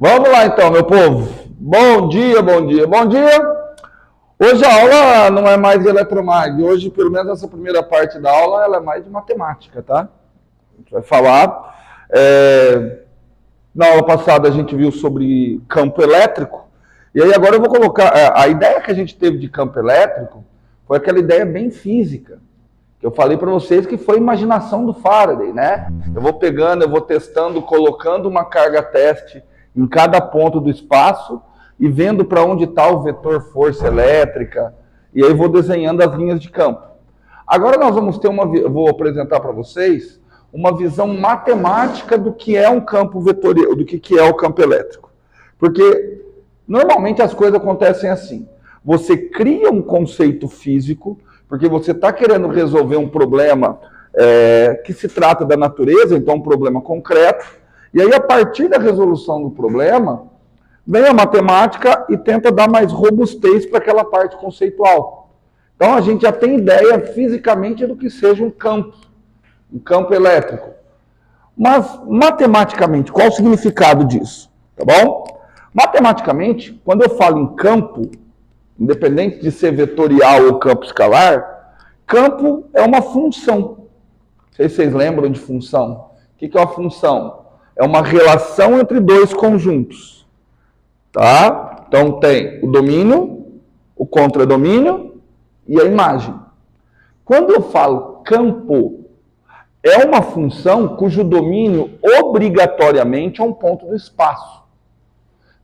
Vamos lá então, meu povo. Bom dia, bom dia, bom dia. Hoje a aula não é mais de eletromag. Hoje, pelo menos essa primeira parte da aula, ela é mais de matemática, tá? A gente vai falar. Na aula passada a gente viu sobre campo elétrico. E aí agora eu vou colocar... A ideia que a gente teve de campo elétrico foi aquela ideia bem física. Que eu falei para vocês que foi imaginação do Faraday, né? Eu vou pegando, eu vou testando, colocando uma carga teste em cada ponto do espaço e vendo para onde está o vetor força elétrica, e aí vou desenhando as linhas de campo. Agora nós vamos ter vou apresentar para vocês uma visão matemática do que é um campo vetorial, do que é o campo elétrico. Porque normalmente as coisas acontecem assim. Você cria um conceito físico, porque você está querendo resolver um problema que se trata da natureza, então um problema concreto, e aí a partir da resolução do problema, vem a matemática e tenta dar mais robustez para aquela parte conceitual. Então a gente já tem ideia fisicamente do que seja um campo elétrico. Mas matematicamente, qual o significado disso? Tá bom? Matematicamente, quando eu falo em campo, independente de ser vetorial ou campo escalar, campo é uma função. Não sei se vocês lembram de função. O que é uma função? É uma relação entre dois conjuntos. Tá? Então tem o domínio, o contradomínio e a imagem. Quando eu falo campo, é uma função cujo domínio obrigatoriamente é um ponto do espaço.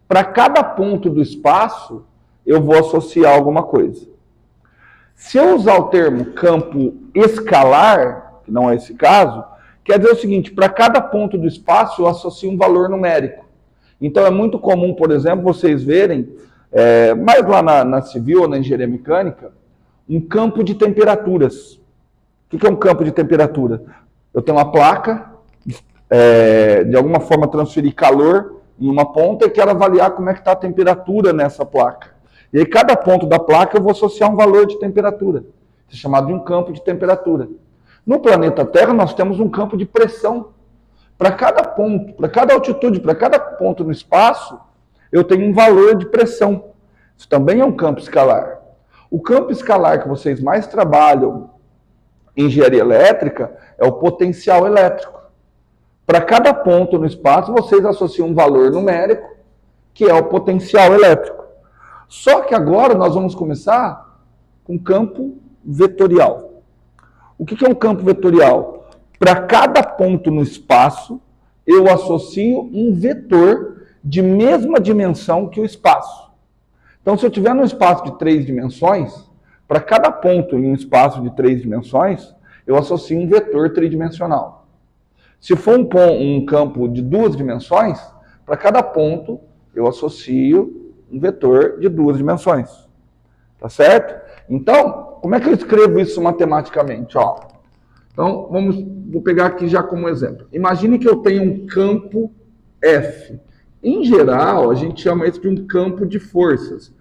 Para cada ponto do espaço, eu vou associar alguma coisa. Se eu usar o termo campo escalar, que não é esse caso, quer dizer o seguinte, para cada ponto do espaço eu associo um valor numérico. Então é muito comum, por exemplo, vocês verem, mais lá na civil ou na engenharia mecânica, um campo de temperaturas. O que é um campo de temperatura? Eu tenho uma placa, de alguma forma transferir calor em uma ponta e quero avaliar como é que está a temperatura nessa placa. E aí cada ponto da placa eu vou associar um valor de temperatura. Isso é chamado de um campo de temperatura. No planeta Terra nós temos um campo de pressão. Para cada ponto, para cada altitude, para cada ponto no espaço, eu tenho um valor de pressão. Isso também é um campo escalar. O campo escalar que vocês mais trabalham em engenharia elétrica é o potencial elétrico. Para cada ponto no espaço, vocês associam um valor numérico, que é o potencial elétrico. Só que agora nós vamos começar com campo vetorial. O que é um campo vetorial? Para cada ponto no espaço, eu associo um vetor de mesma dimensão que o espaço. Então, se eu tiver num espaço de 3 dimensões, para cada ponto em um espaço de 3 dimensões, eu associo um vetor tridimensional. Se for um campo de 2 dimensões, para cada ponto eu associo um vetor de 2 dimensões. Tá certo? Então, como é que eu escrevo isso matematicamente? Então, vou pegar aqui já como exemplo. Imagine que eu tenho um campo F. Em geral, a gente chama isso de um campo de forças,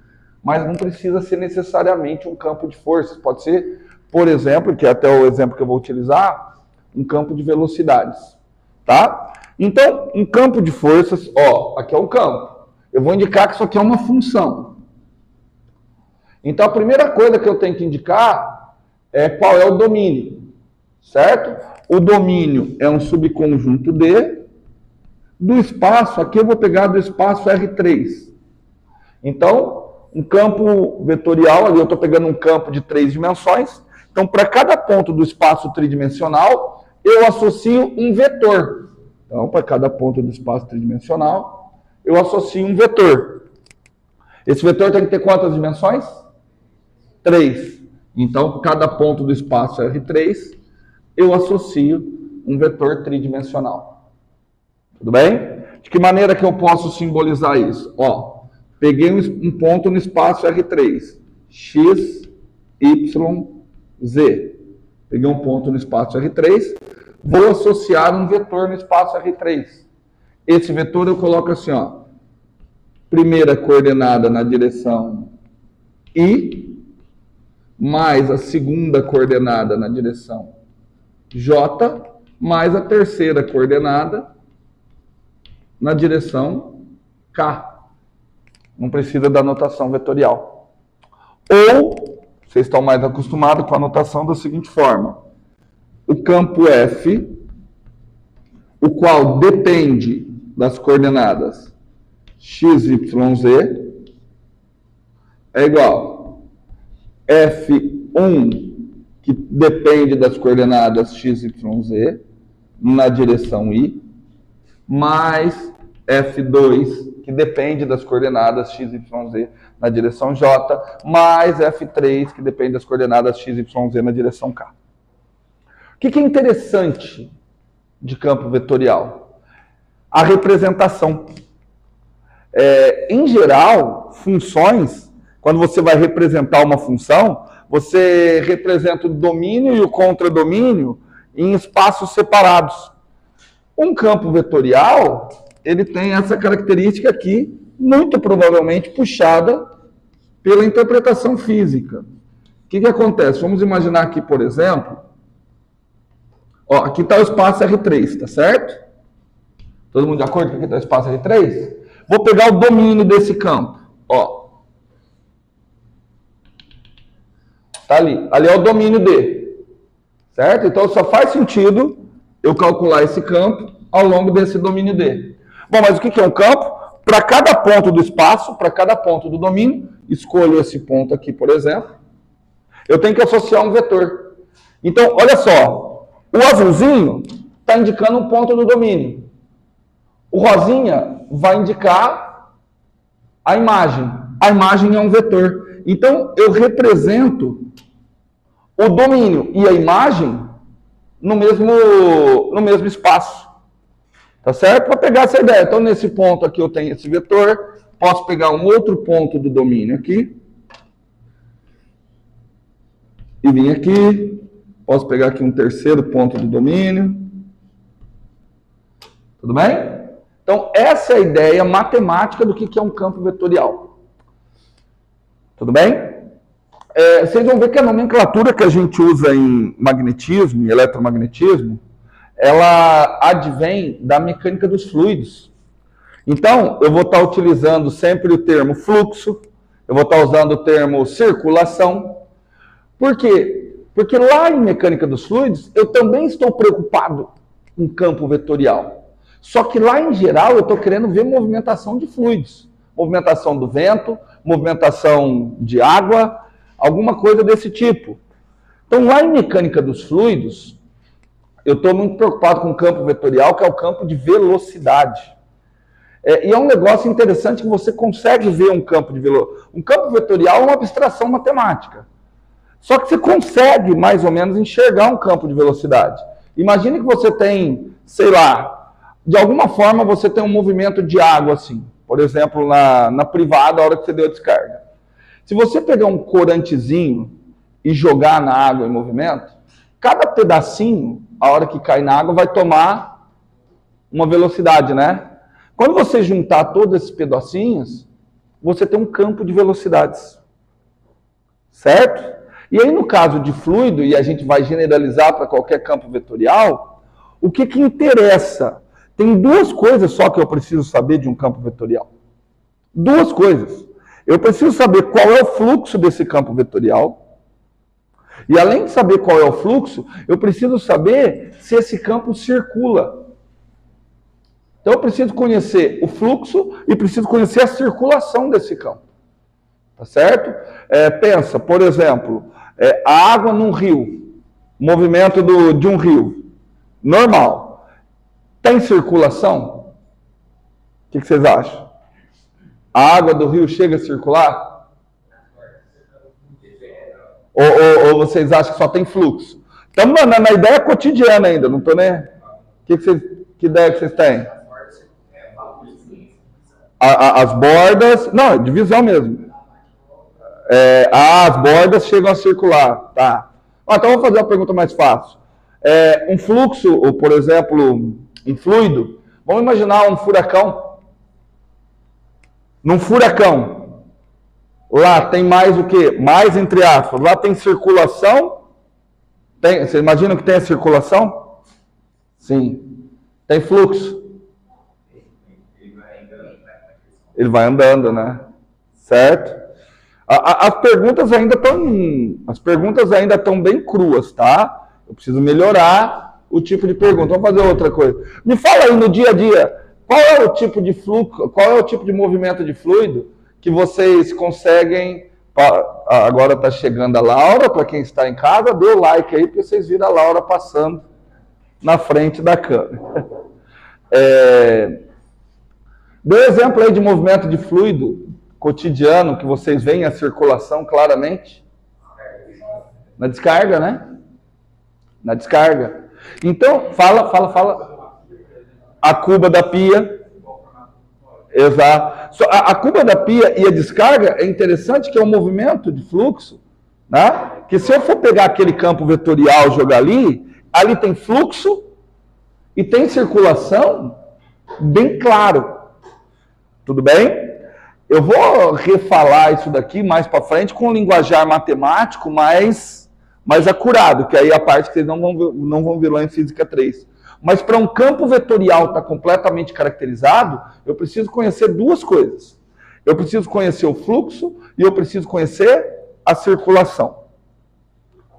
mas não precisa ser necessariamente um campo de forças. Pode ser, por exemplo, que é até o exemplo que eu vou utilizar, um campo de velocidades. Tá? Então, um campo de forças, aqui é um campo. Eu vou indicar que isso aqui é uma função. Então, a primeira coisa que eu tenho que indicar é qual é o domínio. Certo? O domínio é um subconjunto D. Do espaço, aqui eu vou pegar do espaço R3. Então, um campo vetorial, ali eu estou pegando um campo de 3 dimensões. Então, para cada ponto do espaço tridimensional, eu associo um vetor. Então, para cada ponto do espaço tridimensional, eu associo um vetor. Esse vetor tem que ter quantas dimensões? 3. Então, cada ponto do espaço R3, eu associo um vetor tridimensional. Tudo bem? De que maneira que eu posso simbolizar isso? Peguei um ponto no espaço R3. X, Y, Z. Peguei um ponto no espaço R3. Vou associar um vetor no espaço R3. Esse vetor eu coloco assim, primeira coordenada na direção I, mais a segunda coordenada na direção J, mais a terceira coordenada na direção K. Não precisa da notação vetorial. Ou, vocês estão mais acostumados com a notação da seguinte forma. O campo F, o qual depende das coordenadas x, y, z, é igual F1, que depende das coordenadas x, y, z, na direção i, mais F2, que depende das coordenadas x, y, z, na direção j, mais F3, que depende das coordenadas x, y, z, na direção k. O que é interessante de campo vetorial? A representação. Em geral, funções, quando você vai representar uma função, você representa o domínio e o contradomínio em espaços separados. Um campo vetorial, ele tem essa característica aqui, muito provavelmente puxada pela interpretação física. O que acontece? Vamos imaginar aqui, por exemplo, ó, aqui está o espaço R3, tá certo? Todo mundo de acordo que aqui está o espaço R3? Vou pegar o domínio desse campo, ó. Tá ali. Ali é o domínio D. Certo? Então só faz sentido eu calcular esse campo ao longo desse domínio D. Bom, mas o que é um campo? Para cada ponto do espaço, para cada ponto do domínio, escolho esse ponto aqui, por exemplo, eu tenho que associar um vetor. Então, olha só, o azulzinho está indicando um ponto do domínio. O rosinha vai indicar a imagem. A imagem é um vetor. Então, eu represento o domínio e a imagem no mesmo espaço. Tá certo? Para pegar essa ideia. Então, nesse ponto aqui eu tenho esse vetor. Posso pegar um outro ponto do domínio aqui. E vir aqui. Posso pegar aqui um terceiro ponto do domínio. Tudo bem? Então, essa é a ideia matemática do que é um campo vetorial. Tudo bem? Vocês vão ver que a nomenclatura que a gente usa em magnetismo, em eletromagnetismo, ela advém da mecânica dos fluidos. Então, eu vou estar utilizando sempre o termo fluxo, eu vou estar usando o termo circulação. Por quê? Porque lá em mecânica dos fluidos, eu também estou preocupado com campo vetorial. Só que lá, em geral, eu estou querendo ver movimentação de fluidos. Movimentação do vento, movimentação de água, alguma coisa desse tipo. Então, lá em mecânica dos fluidos, eu estou muito preocupado com o campo vetorial, que é o campo de velocidade. E é um negócio interessante que você consegue ver um campo de velocidade. Um campo vetorial é uma abstração matemática. Só que você consegue, mais ou menos, enxergar um campo de velocidade. Imagine que você tem, sei lá, de alguma forma você tem um movimento de água assim. Por exemplo, na privada, a hora que você deu a descarga. Se você pegar um corantezinho e jogar na água em movimento, cada pedacinho, a hora que cai na água, vai tomar uma velocidade, né? Quando você juntar todos esses pedacinhos, você tem um campo de velocidades. Certo? E aí, no caso de fluido, e a gente vai generalizar para qualquer campo vetorial, o que interessa? Tem duas coisas só que eu preciso saber de um campo vetorial. Duas coisas. Eu preciso saber qual é o fluxo desse campo vetorial. E além de saber qual é o fluxo, eu preciso saber se esse campo circula. Então eu preciso conhecer o fluxo e preciso conhecer a circulação desse campo. Tá certo? Pensa, por exemplo, a água num rio, movimento de um rio, normal. Tem circulação? O que vocês acham? A água do rio chega a circular? Ou vocês acham que só tem fluxo? Estamos na ideia cotidiana ainda, não estou nem... Que ideia que vocês têm? As bordas... Não, é divisão mesmo. As bordas chegam a circular. Tá. Então vamos fazer uma pergunta mais fácil. Um fluxo, ou por exemplo, um fluido, vamos imaginar um furacão. Num furacão, lá tem mais o quê? Mais entre aspas. Lá tem circulação. Você imagina que tem a circulação? Sim. Tem fluxo. Ele vai andando, né? Certo? As perguntas ainda estão bem cruas, tá? Eu preciso melhorar o tipo de pergunta. Vamos fazer outra coisa. Me fala aí no dia a dia, qual é o tipo de fluxo, qual é o tipo de movimento de fluido que vocês conseguem... Agora está chegando a Laura, para quem está em casa, dê o like aí, porque vocês viram a Laura passando na frente da câmera. Dê um exemplo aí de movimento de fluido cotidiano que vocês veem a circulação claramente. Na descarga, né? Na descarga. Então, fala. A cuba da pia. Exato. A cuba da pia e a descarga é interessante que é um movimento de fluxo, né? Que se eu for pegar aquele campo vetorial e jogar ali tem fluxo e tem circulação bem claro. Tudo bem? Eu vou refalar isso daqui mais para frente com um linguajar matemático mais acurado, que aí é a parte que vocês não vão ver lá em Física 3. Mas para um campo vetorial estar completamente caracterizado, eu preciso conhecer duas coisas. Eu preciso conhecer o fluxo e eu preciso conhecer a circulação.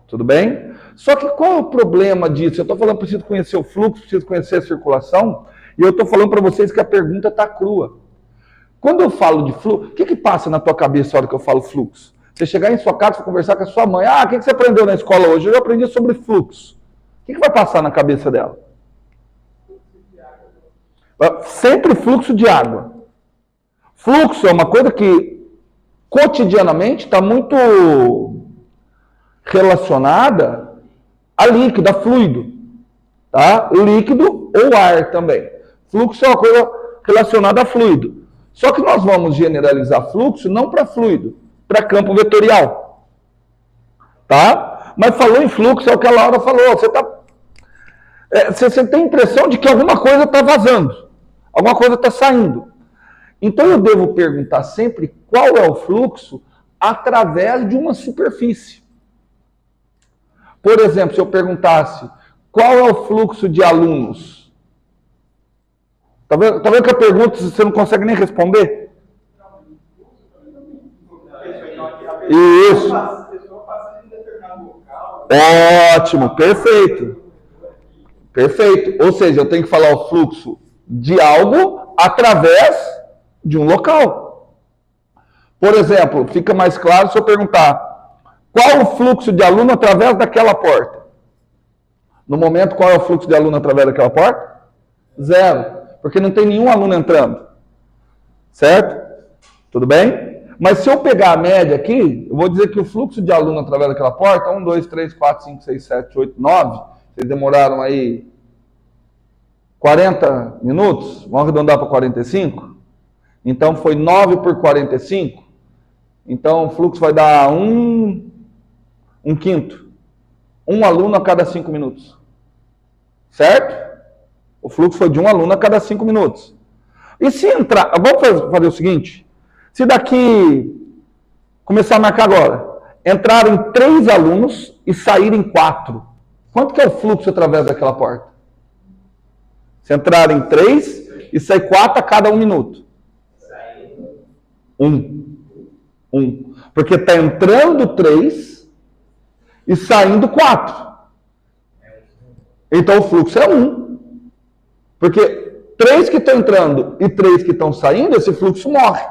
Tudo bem? Só que qual é o problema disso? Eu estou falando que preciso conhecer o fluxo, preciso conhecer a circulação, e eu estou falando para vocês que a pergunta está crua. Quando eu falo de fluxo, o que passa na tua cabeça na hora que eu falo fluxo? Você chegar em sua casa e conversar com a sua mãe. O que você aprendeu na escola hoje? Eu aprendi sobre fluxo. O que vai passar na cabeça dela? Sempre fluxo de água. Fluxo é uma coisa que cotidianamente está muito relacionada a líquido, a fluido. Tá? O líquido ou ar também. Fluxo é uma coisa relacionada a fluido. Só que nós vamos generalizar fluxo não para fluido, para campo vetorial. Tá? Mas falou em fluxo, é o que a Laura falou. Você tem a impressão de que alguma coisa está vazando, alguma coisa está saindo. Então eu devo perguntar sempre qual é o fluxo através de uma superfície. Por exemplo, se eu perguntasse qual é o fluxo de alunos? Tá vendo que a pergunta você não consegue nem responder? Isso. Ótimo, perfeito. Perfeito. Ou seja, eu tenho que falar o fluxo de algo através de um local. Por exemplo, fica mais claro se eu perguntar qual o fluxo de aluno através daquela porta? No momento, qual é o fluxo de aluno através daquela porta? Zero. Porque não tem nenhum aluno entrando. Certo? Tudo bem? Mas se eu pegar a média aqui, eu vou dizer que o fluxo de aluno através daquela porta, 1, 2, 3, 4, 5, 6, 7, 8, 9, vocês demoraram aí 40 minutos, vamos arredondar para 45? Então foi 9 por 45, então o fluxo vai dar um quinto. Um aluno a cada 5 minutos. Certo? O fluxo foi de um aluno a cada 5 minutos. E se entrar... Vamos fazer o seguinte. Se daqui... Começar a marcar agora. Entrarem 3 alunos e saírem 4. Quanto que é o fluxo através daquela porta? Se entrarem 3 e sair 4 a cada 1 minuto. 1. Porque está entrando 3 e saindo 4. Então o fluxo é 1. Porque 3 que estão entrando e 3 que estão saindo, esse fluxo morre.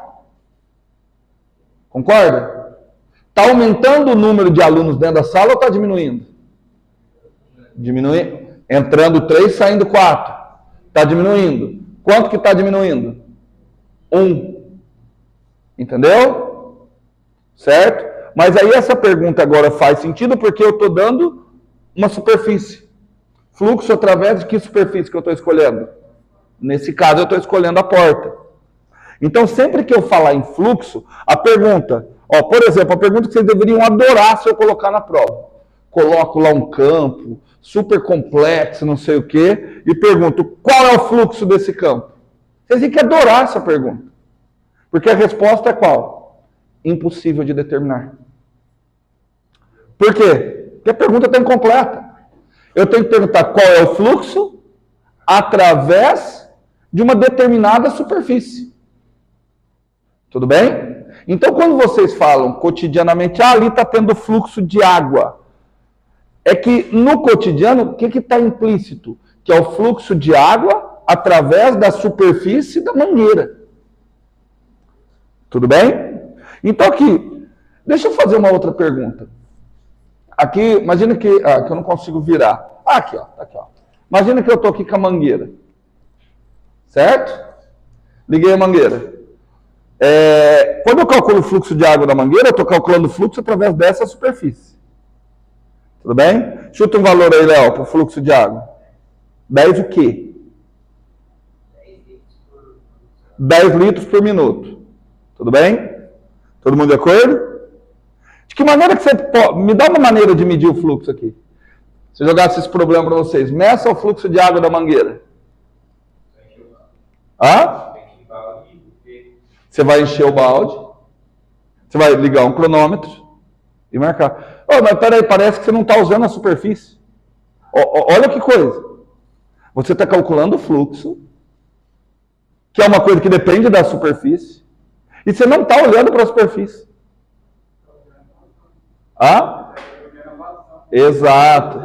Concorda? Está aumentando o número de alunos dentro da sala ou está diminuindo? Diminuindo. Entrando 3, saindo 4. Está diminuindo. Quanto que está diminuindo? 1. Entendeu? Certo? Mas aí essa pergunta agora faz sentido porque eu estou dando uma superfície. Fluxo através de que superfície que eu estou escolhendo? Nesse caso, eu estou escolhendo a porta. Então, sempre que eu falar em fluxo, a pergunta... por exemplo, a pergunta que vocês deveriam adorar se eu colocar na prova. Coloco lá um campo super complexo, não sei o quê, e pergunto, qual é o fluxo desse campo? Vocês têm que adorar essa pergunta. Porque a resposta é qual? Impossível de determinar. Por quê? Porque a pergunta está incompleta. Eu tenho que perguntar qual é o fluxo através de uma determinada superfície. Tudo bem? Então, quando vocês falam cotidianamente, ali está tendo fluxo de água, é que no cotidiano, o que está implícito? Que é o fluxo de água através da superfície da mangueira. Tudo bem? Então aqui, deixa eu fazer uma outra pergunta. Aqui, imagina que eu não consigo virar. Aqui, ó. Aqui, ó. Imagina que eu estou aqui com a mangueira. Certo? Liguei a mangueira. Quando eu calculo o fluxo de água da mangueira, eu estou calculando o fluxo através dessa superfície. Tudo bem? Chuta um valor aí, Léo, para o fluxo de água. 10 o quê? 10 litros por minuto. Tudo bem? Todo mundo de acordo? De que maneira que você pode... Me dá uma maneira de medir o fluxo aqui. Se eu jogasse esse problema para vocês. Meça o fluxo de água da mangueira. Você vai encher o balde. Você vai ligar um cronômetro e marcar. Mas peraí, parece que você não está usando a superfície. Olha que coisa. Você está calculando o fluxo, que é uma coisa que depende da superfície, e você não está olhando para a superfície. Exato.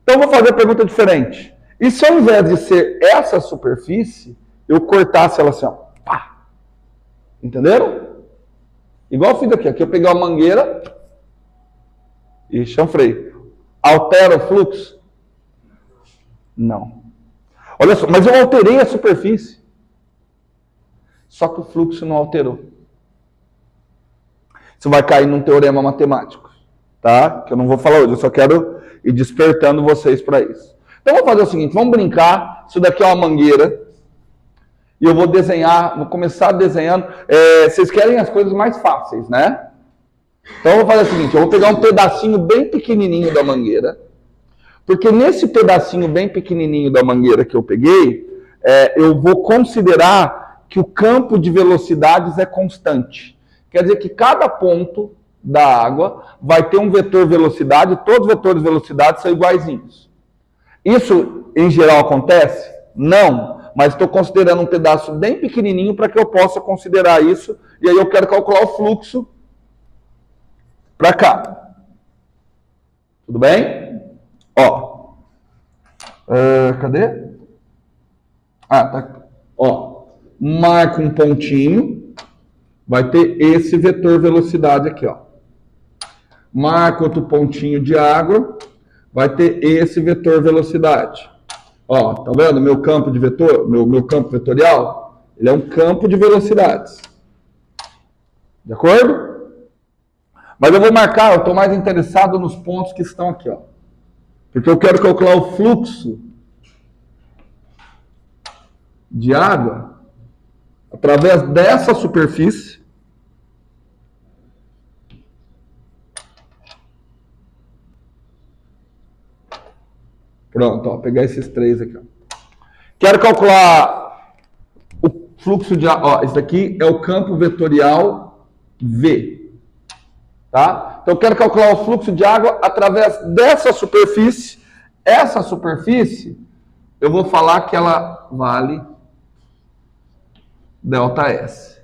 Então, vou fazer a pergunta diferente. E se ao invés de ser essa superfície, eu cortasse ela assim, ó, pá. Entenderam? Igual eu fiz aqui. Aqui eu peguei uma mangueira e chanfrei. Altera o fluxo? Não. Olha só, mas eu alterei a superfície. Só que o fluxo não alterou. Isso vai cair num teorema matemático, tá? Que eu não vou falar hoje, eu só quero ir despertando vocês para isso. Então, vamos fazer o seguinte, vamos brincar. Isso daqui é uma mangueira. E eu vou desenhar, vou começar desenhando. Vocês querem as coisas mais fáceis, né? Então, eu vou fazer o seguinte, eu vou pegar um pedacinho bem pequenininho da mangueira. Porque nesse pedacinho bem pequenininho da mangueira que eu peguei, eu vou considerar que o campo de velocidades é constante. Quer dizer que cada ponto da água vai ter um vetor velocidade, todos os vetores de velocidade são iguaizinhos. Isso, em geral, acontece? Não, mas estou considerando um pedaço bem pequenininho para que eu possa considerar isso, e aí eu quero calcular o fluxo para cá. Tudo bem? Ó. Cadê? Tá. Ó. Marca um pontinho. Vai ter esse vetor velocidade aqui, ó. Marca outro pontinho de água. Vai ter esse vetor velocidade. Ó, tá vendo? Meu campo de vetor, meu campo vetorial, ele é um campo de velocidades. De acordo? Mas eu vou marcar, eu estou mais interessado nos pontos que estão aqui, ó. Porque eu quero calcular o fluxo de água através dessa superfície. Pronto, ó, pegar esses três aqui, ó. Quero calcular o fluxo de água. Ó, esse daqui é o campo vetorial V. Tá? Então, eu quero calcular o fluxo de água através dessa superfície. Essa superfície, eu vou falar que ela vale ΔS.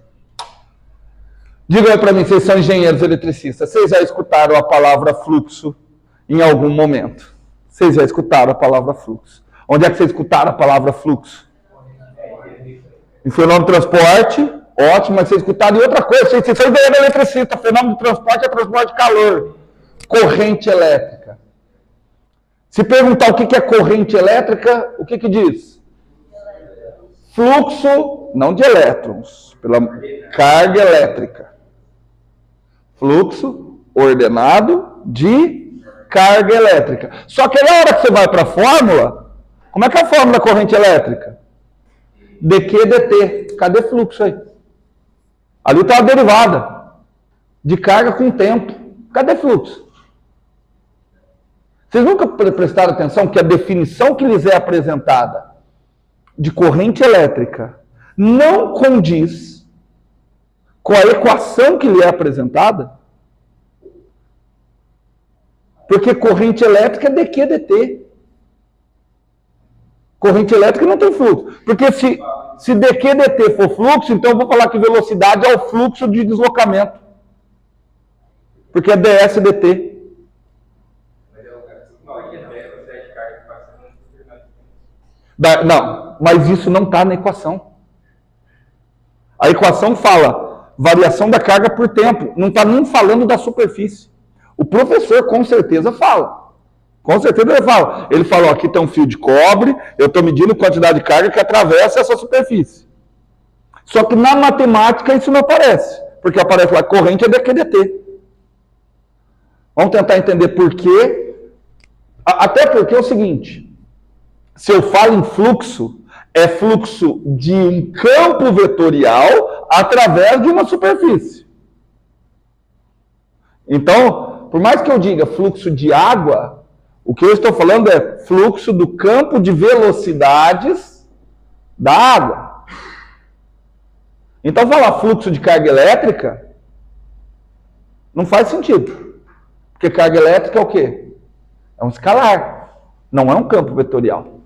Diga aí para mim, vocês são engenheiros eletricistas, vocês já escutaram a palavra fluxo em algum momento? Vocês já escutaram a palavra fluxo? Onde é que vocês escutaram a palavra fluxo? Em fenômeno de transporte, ótimo, mas vocês escutaram em outra coisa, vocês são engenheiros eletricistas, fenômeno de transporte é transporte de calor. Corrente elétrica. Se perguntar o que é corrente elétrica, o que diz? Fluxo, não de elétrons, pela carga elétrica. Fluxo ordenado de carga elétrica. Só que na hora que você vai para a fórmula, como é que é a fórmula da corrente elétrica? dQ dt. Cadê fluxo aí? Ali está a derivada de carga com tempo. Cadê fluxo? Vocês nunca prestaram atenção que a definição que lhes é apresentada de corrente elétrica não condiz com a equação que lhe é apresentada? Porque corrente elétrica é dQ dt. Corrente elétrica não tem fluxo. Porque Se dq dt for fluxo, então eu vou falar que velocidade é o fluxo de deslocamento. Porque é ds dt. Não, mas isso não está na equação. A equação fala variação da carga por tempo. Não está nem falando da superfície. O professor com certeza fala. Com certeza ele fala. Ele falou, aqui tem um fio de cobre, eu estou medindo a quantidade de carga que atravessa essa superfície. Só que na matemática isso não aparece. Porque aparece lá, corrente é dqdt. Vamos tentar entender por quê. Até porque é o seguinte, se eu falo em fluxo, é fluxo de um campo vetorial através de uma superfície. Então, por mais que eu diga fluxo de água, o que eu estou falando é fluxo do campo de velocidades da água. Então, falar fluxo de carga elétrica não faz sentido. Porque carga elétrica é o quê? É um escalar, não é um campo vetorial.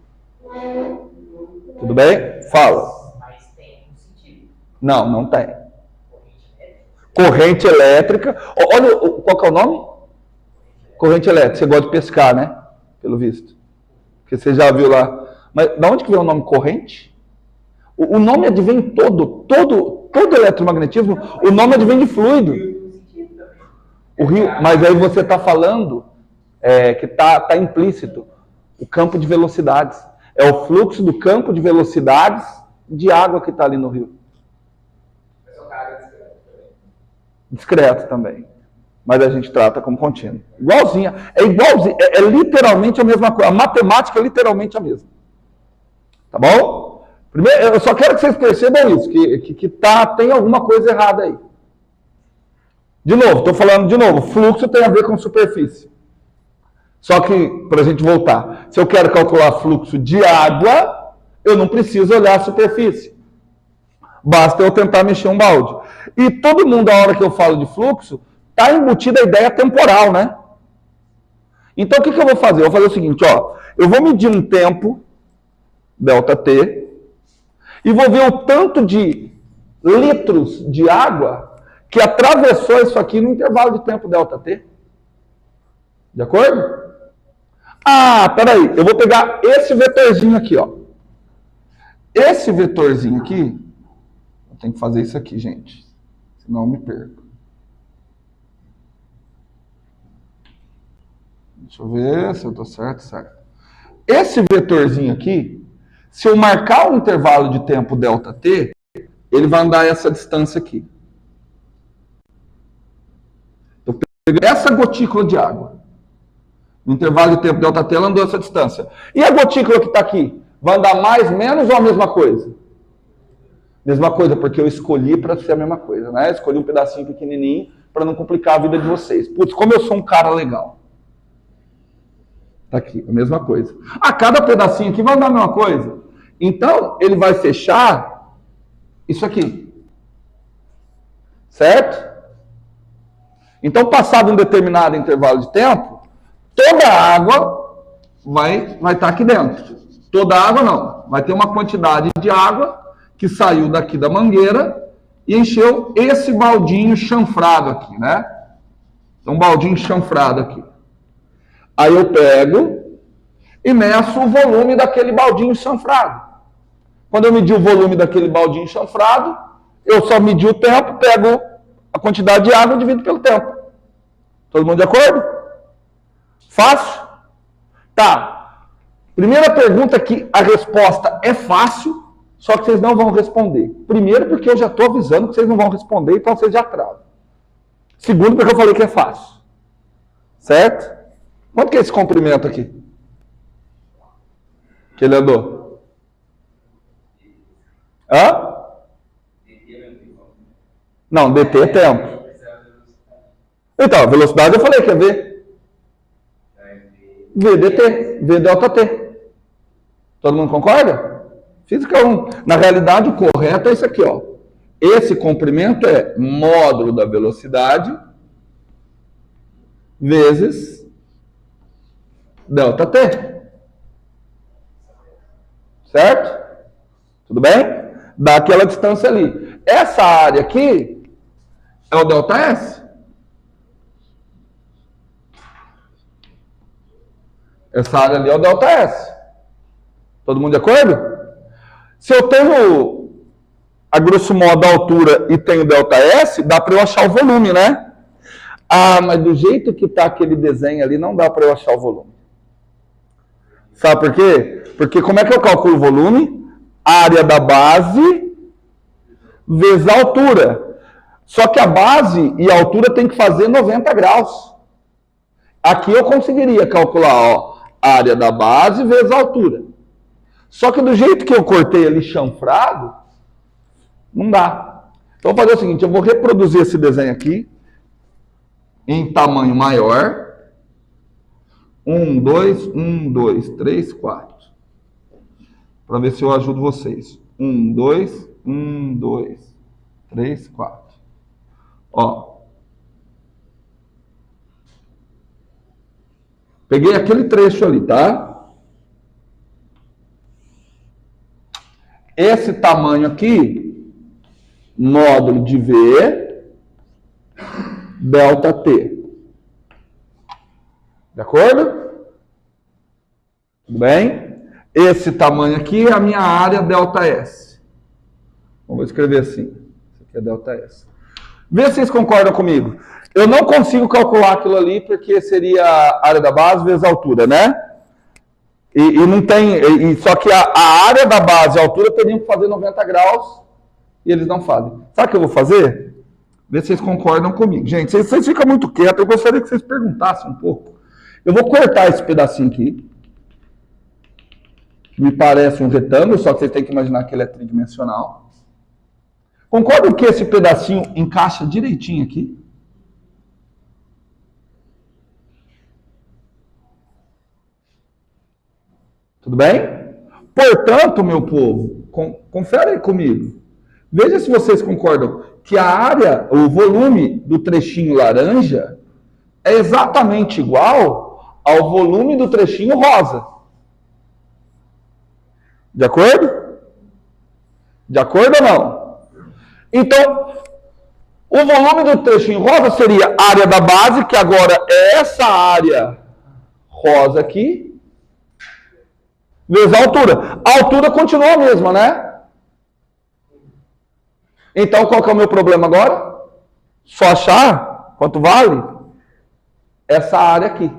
Tudo bem? Fala. Mas tem um sentido. Não, não tem. Corrente elétrica. Olha, qual que é o nome? Corrente elétrica. Você gosta de pescar, né? Pelo visto. Porque você já viu lá. Mas de onde que vem o nome corrente? O nome advém todo eletromagnetismo, o nome advém de fluido. O rio, mas aí você está falando que está implícito. O campo de velocidades. É o fluxo do campo de velocidades de água que está ali no rio. Discreto também. Mas a gente trata como contínuo. Igualzinha. É igualzinho. É literalmente a mesma coisa. A matemática é literalmente a mesma. Tá bom? Primeiro, eu só quero que vocês percebam isso. Que tem alguma coisa errada aí. De novo, estou falando de novo. Fluxo tem a ver com superfície. Só que, para a gente voltar, se eu quero calcular fluxo de água, eu não preciso olhar a superfície. Basta eu tentar mexer um balde. E todo mundo, a hora que eu falo de fluxo, está embutida a ideia temporal, né? Então, o que eu vou fazer? Eu vou fazer o seguinte, ó. Eu vou medir um tempo, ΔT, e vou ver o tanto de litros de água que atravessou isso aqui no intervalo de tempo ΔT. De acordo? Ah, peraí. Eu vou pegar esse vetorzinho aqui, ó. Esse vetorzinho aqui, eu tenho que fazer isso aqui, gente. Senão eu me perco. Deixa eu ver se eu estou certo. Esse vetorzinho aqui, se eu marcar um intervalo de tempo ΔT, ele vai andar essa distância aqui. Eu pego essa gotícula de água. No intervalo de tempo ΔT, ela andou essa distância. E a gotícula que está aqui? Vai andar mais, menos ou a mesma coisa? Mesma coisa, porque eu escolhi para ser a mesma coisa, né? Escolhi um pedacinho pequenininho para não complicar a vida de vocês. Putz, como eu sou um cara legal. Tá aqui, a mesma coisa. A cada pedacinho aqui vai andar a mesma coisa. Então, ele vai fechar isso aqui. Certo? Então, passado um determinado intervalo de tempo, toda a água vai estar aqui dentro. Toda a água não. Vai ter uma quantidade de água que saiu daqui da mangueira e encheu esse baldinho chanfrado aqui, né? Então, um baldinho chanfrado aqui. Aí eu pego e meço o volume daquele baldinho chanfrado. Quando eu medir o volume daquele baldinho chanfrado, eu só medi o tempo, pego a quantidade de água e divido pelo tempo. Todo mundo de acordo? Fácil? Tá. Primeira pergunta que a resposta é fácil, só que vocês não vão responder. Primeiro porque eu já estou avisando que vocês não vão responder, então vocês já travam. Segundo porque eu falei que é fácil. Certo? Quanto que é esse comprimento aqui? Que ele andou? Hã? Não, dt é tempo. Então, a velocidade eu falei que é V. V dt, V ΔT. Todo mundo concorda? Física 1. Na realidade, o correto é isso aqui, ó. Esse comprimento é módulo da velocidade vezes ΔT. Certo? Tudo bem? Dá aquela distância ali. Essa área aqui é o ΔS. Essa área ali é o ΔS. Todo mundo de acordo? Se eu tenho, a grosso modo, a altura e tenho ΔS, dá para eu achar o volume, né? Ah, mas do jeito que está aquele desenho ali, não dá para eu achar o volume. Sabe por quê? Porque como é que eu calculo o volume? Área da base vezes a altura. Só que a base e a altura tem que fazer 90 graus. Aqui eu conseguiria calcular, ó, a área da base vezes a altura. Só que do jeito que eu cortei ali chanfrado, não dá. Então eu vou fazer o seguinte, eu vou reproduzir esse desenho aqui em tamanho maior. 1, 2, 3, 4. Para ver se eu ajudo vocês. 1, 2, 3, 4. Ó. Peguei aquele trecho ali, tá? Esse tamanho aqui, módulo de V, ΔT. De acordo? Tudo bem? Esse tamanho aqui é a minha área ΔS. Vamos escrever assim. Isso aqui é ΔS. Vê se vocês concordam comigo. Eu não consigo calcular aquilo ali porque seria a área da base vezes a altura, né? E não tem. Só que a área da base e a altura teriam que fazer 90 graus e eles não fazem. Sabe o que eu vou fazer? Vê se vocês concordam comigo. Gente, vocês ficam muito quietos, eu gostaria que vocês perguntassem um pouco. Eu vou cortar esse pedacinho aqui. Me parece um retângulo, só que vocês têm que imaginar que ele é tridimensional. Concordam que esse pedacinho encaixa direitinho aqui? Tudo bem? Portanto, meu povo, confere aí comigo. Veja se vocês concordam que a área, o volume do trechinho laranja é exatamente igual ao volume do trechinho rosa. De acordo? De acordo ou não? Então, o volume do trechinho rosa seria a área da base, que agora é essa área rosa aqui, vezes a altura. A altura continua a mesma, né? Então, qual que é o meu problema agora? Só achar quanto vale essa área aqui.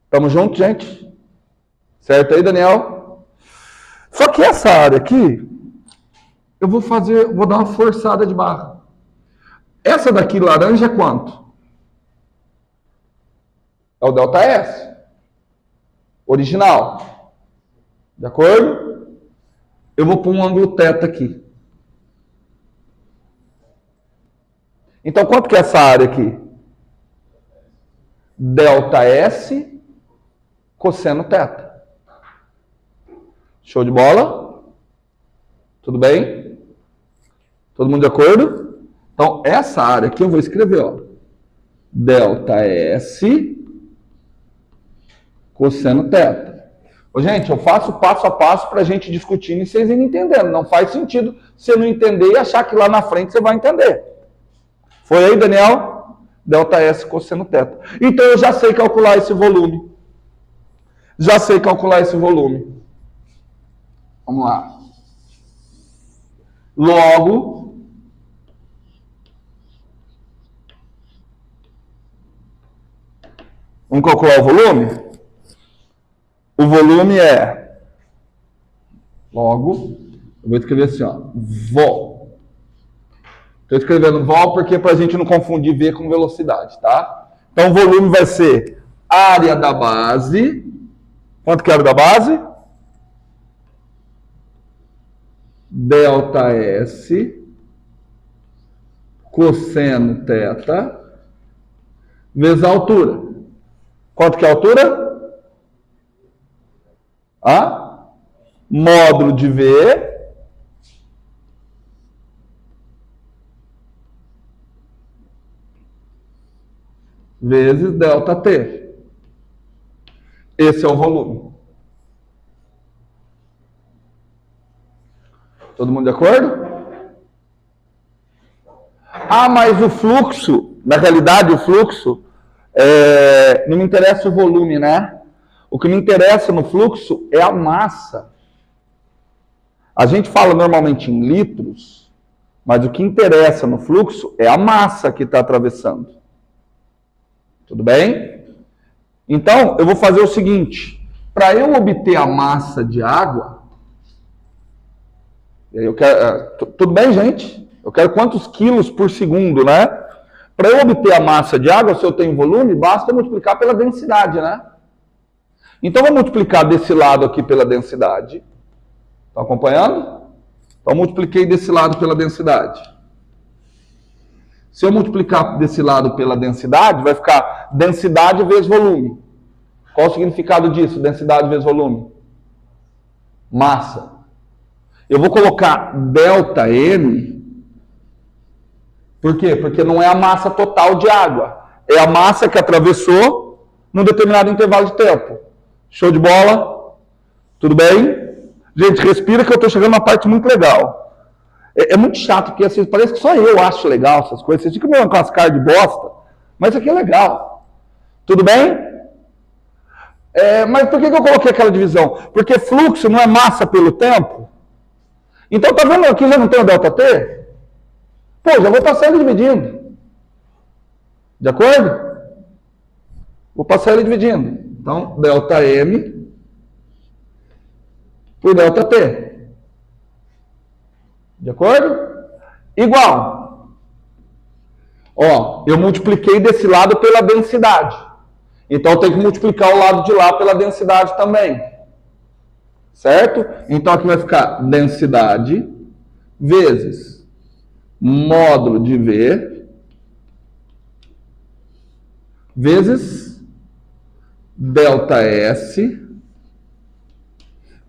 Tamo junto, gente? Certo aí, Daniel? Só que essa área aqui, eu vou dar uma forçada de barra. Essa daqui, laranja, é quanto? É o ΔS. Original. De acordo? Eu vou pôr um ângulo θ aqui. Então, quanto que é essa área aqui? ΔS cosseno θ. Show de bola? Tudo bem? Todo mundo de acordo? Então, essa área aqui eu vou escrever, ó. ΔS cosseno θ. Ô, gente, eu faço passo a passo para a gente discutindo e vocês irem entendendo. Não faz sentido você não entender e achar que lá na frente você vai entender. Foi aí, Daniel? ΔS cosseno θ. Então, eu já sei calcular esse volume. Já sei calcular esse volume. Vamos lá. Logo, vamos calcular o volume? O volume é, logo, eu vou escrever assim, ó, vol. Estou escrevendo vol porque para a gente não confundir V com velocidade, tá? Então, o volume vai ser área da base. Quanto que é a área da base? ΔS cosseno θ vezes a altura. Quanto que é a altura? Módulo de V vezes ΔT. Esse é o volume. Todo mundo de acordo? Ah, mas o fluxo, na realidade o fluxo, não me interessa o volume, né? O que me interessa no fluxo é a massa. A gente fala normalmente em litros, mas o que interessa no fluxo é a massa que está atravessando. Tudo bem? Então, eu vou fazer o seguinte. Para eu obter a massa de água, eu quero, tudo bem, gente? Eu quero quantos quilos por segundo, né? Para eu obter a massa de água, se eu tenho volume, basta multiplicar pela densidade, né? Então, vou multiplicar desse lado aqui pela densidade. Estão acompanhando? Então, multipliquei desse lado pela densidade. Se eu multiplicar desse lado pela densidade, vai ficar densidade vezes volume. Qual o significado disso? Densidade vezes volume? Massa. Eu vou colocar ΔM. Por quê? Porque não é a massa total de água. É a massa que atravessou num determinado intervalo de tempo. Show de bola? Tudo bem? Gente, respira que eu estou chegando numa parte muito legal. É muito chato, porque assim, parece que só eu acho legal essas coisas. Vocês ficam meio com as caras de bosta, mas isso aqui é legal. Tudo bem? Mas por que eu coloquei aquela divisão? Porque fluxo não é massa pelo tempo. Então, tá vendo aqui, já não tem o ΔT? Pô, já vou passar ele dividindo. De acordo? Vou passar ele dividindo. Então, ΔM por ΔT. De acordo? Igual. Ó, eu multipliquei desse lado pela densidade. Então, eu tenho que multiplicar o lado de lá pela densidade também. Certo? Então, aqui vai ficar densidade vezes módulo de V vezes ΔS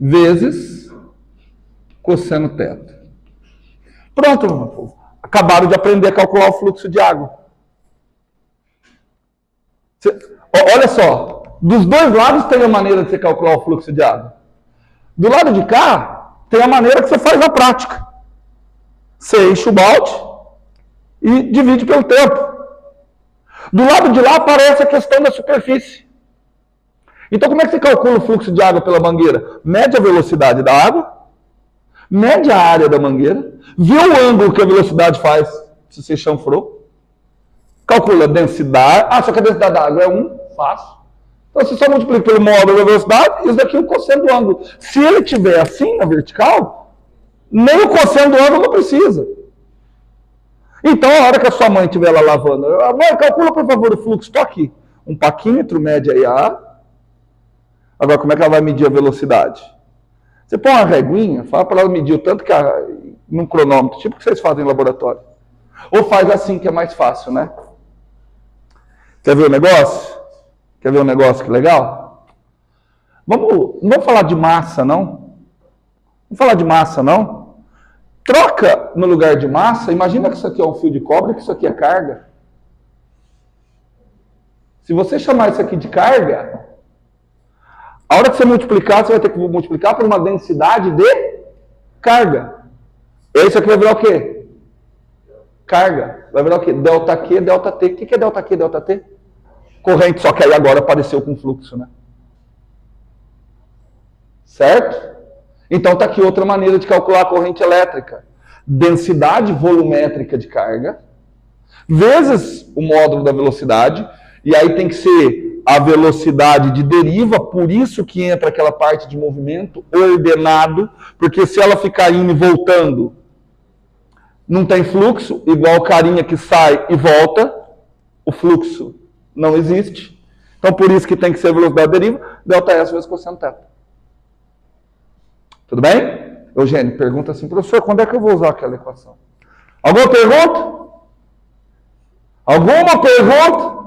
vezes cosseno θ. Pronto, meu povo. Acabaram de aprender a calcular o fluxo de água. Olha só, dos dois lados tem a maneira de você calcular o fluxo de água. Do lado de cá, tem a maneira que você faz na prática. Você enche o balde e divide pelo tempo. Do lado de lá aparece a questão da superfície. Então, como é que você calcula o fluxo de água pela mangueira? Mede a velocidade da água, mede a área da mangueira, vê o ângulo que a velocidade faz se você chanfrou, calcula a densidade. Ah, só que a densidade da água é 1, fácil. Então, você só multiplica pelo módulo da velocidade, isso daqui é o cosseno do ângulo. Se ele estiver assim na vertical, nem o cosseno do ângulo não precisa. Então, a hora que a sua mãe estiver lá lavando, mãe, calcula, por favor, o fluxo. Estou aqui. Um paquímetro mede aí a. Agora, como é que ela vai medir a velocidade? Você põe uma reguinha, fala para ela medir o tanto que num cronômetro, tipo que vocês fazem em laboratório. Ou faz assim, que é mais fácil, né? Quer ver o negócio? Quer ver um negócio que legal? Não vamos falar de massa, não? Vamos falar de massa, não? Troca no lugar de massa. Imagina que isso aqui é um fio de cobre e que isso aqui é carga. Se você chamar isso aqui de carga, a hora que você multiplicar, você vai ter que multiplicar por uma densidade de carga. E aí isso aqui vai virar o quê? Carga. Vai virar o quê? ΔQ, ΔT. O que é ΔQ, ΔT? Corrente, só que aí agora apareceu com fluxo, né? Certo? Então está aqui outra maneira de calcular a corrente elétrica. Densidade volumétrica de carga vezes o módulo da velocidade, e aí tem que ser a velocidade de deriva, por isso que entra aquela parte de movimento ordenado, porque se ela ficar indo e voltando, não tem fluxo, igual carinha que sai e volta, o fluxo não existe. Então, por isso que tem que ser a velocidade da deriva, ΔS vezes cosseno θ. Tudo bem? Eugênio, pergunta assim, professor, quando é que eu vou usar aquela equação? Alguma pergunta? Alguma pergunta?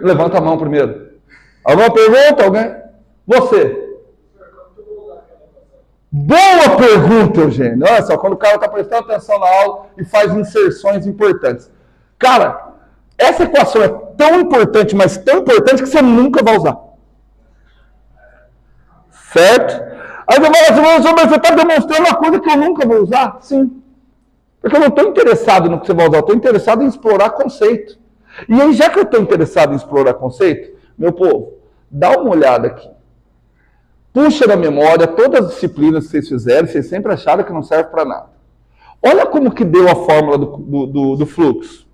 Levanta a mão primeiro. Alguma pergunta? Alguém? Você. Boa pergunta, Eugênio. Olha só, quando o cara está prestando atenção na aula e faz inserções importantes. Cara, essa equação é tão importante, mas tão importante que você nunca vai usar. Certo? Aí você fala assim, mas você está demonstrando uma coisa que eu nunca vou usar? Sim. Porque eu não estou interessado no que você vai usar, eu estou interessado em explorar conceito. E aí, já que eu estou interessado em explorar conceito, meu povo, dá uma olhada aqui. Puxa da memória todas as disciplinas que vocês fizeram, vocês sempre acharam que não serve para nada. Olha como que deu a fórmula do fluxo.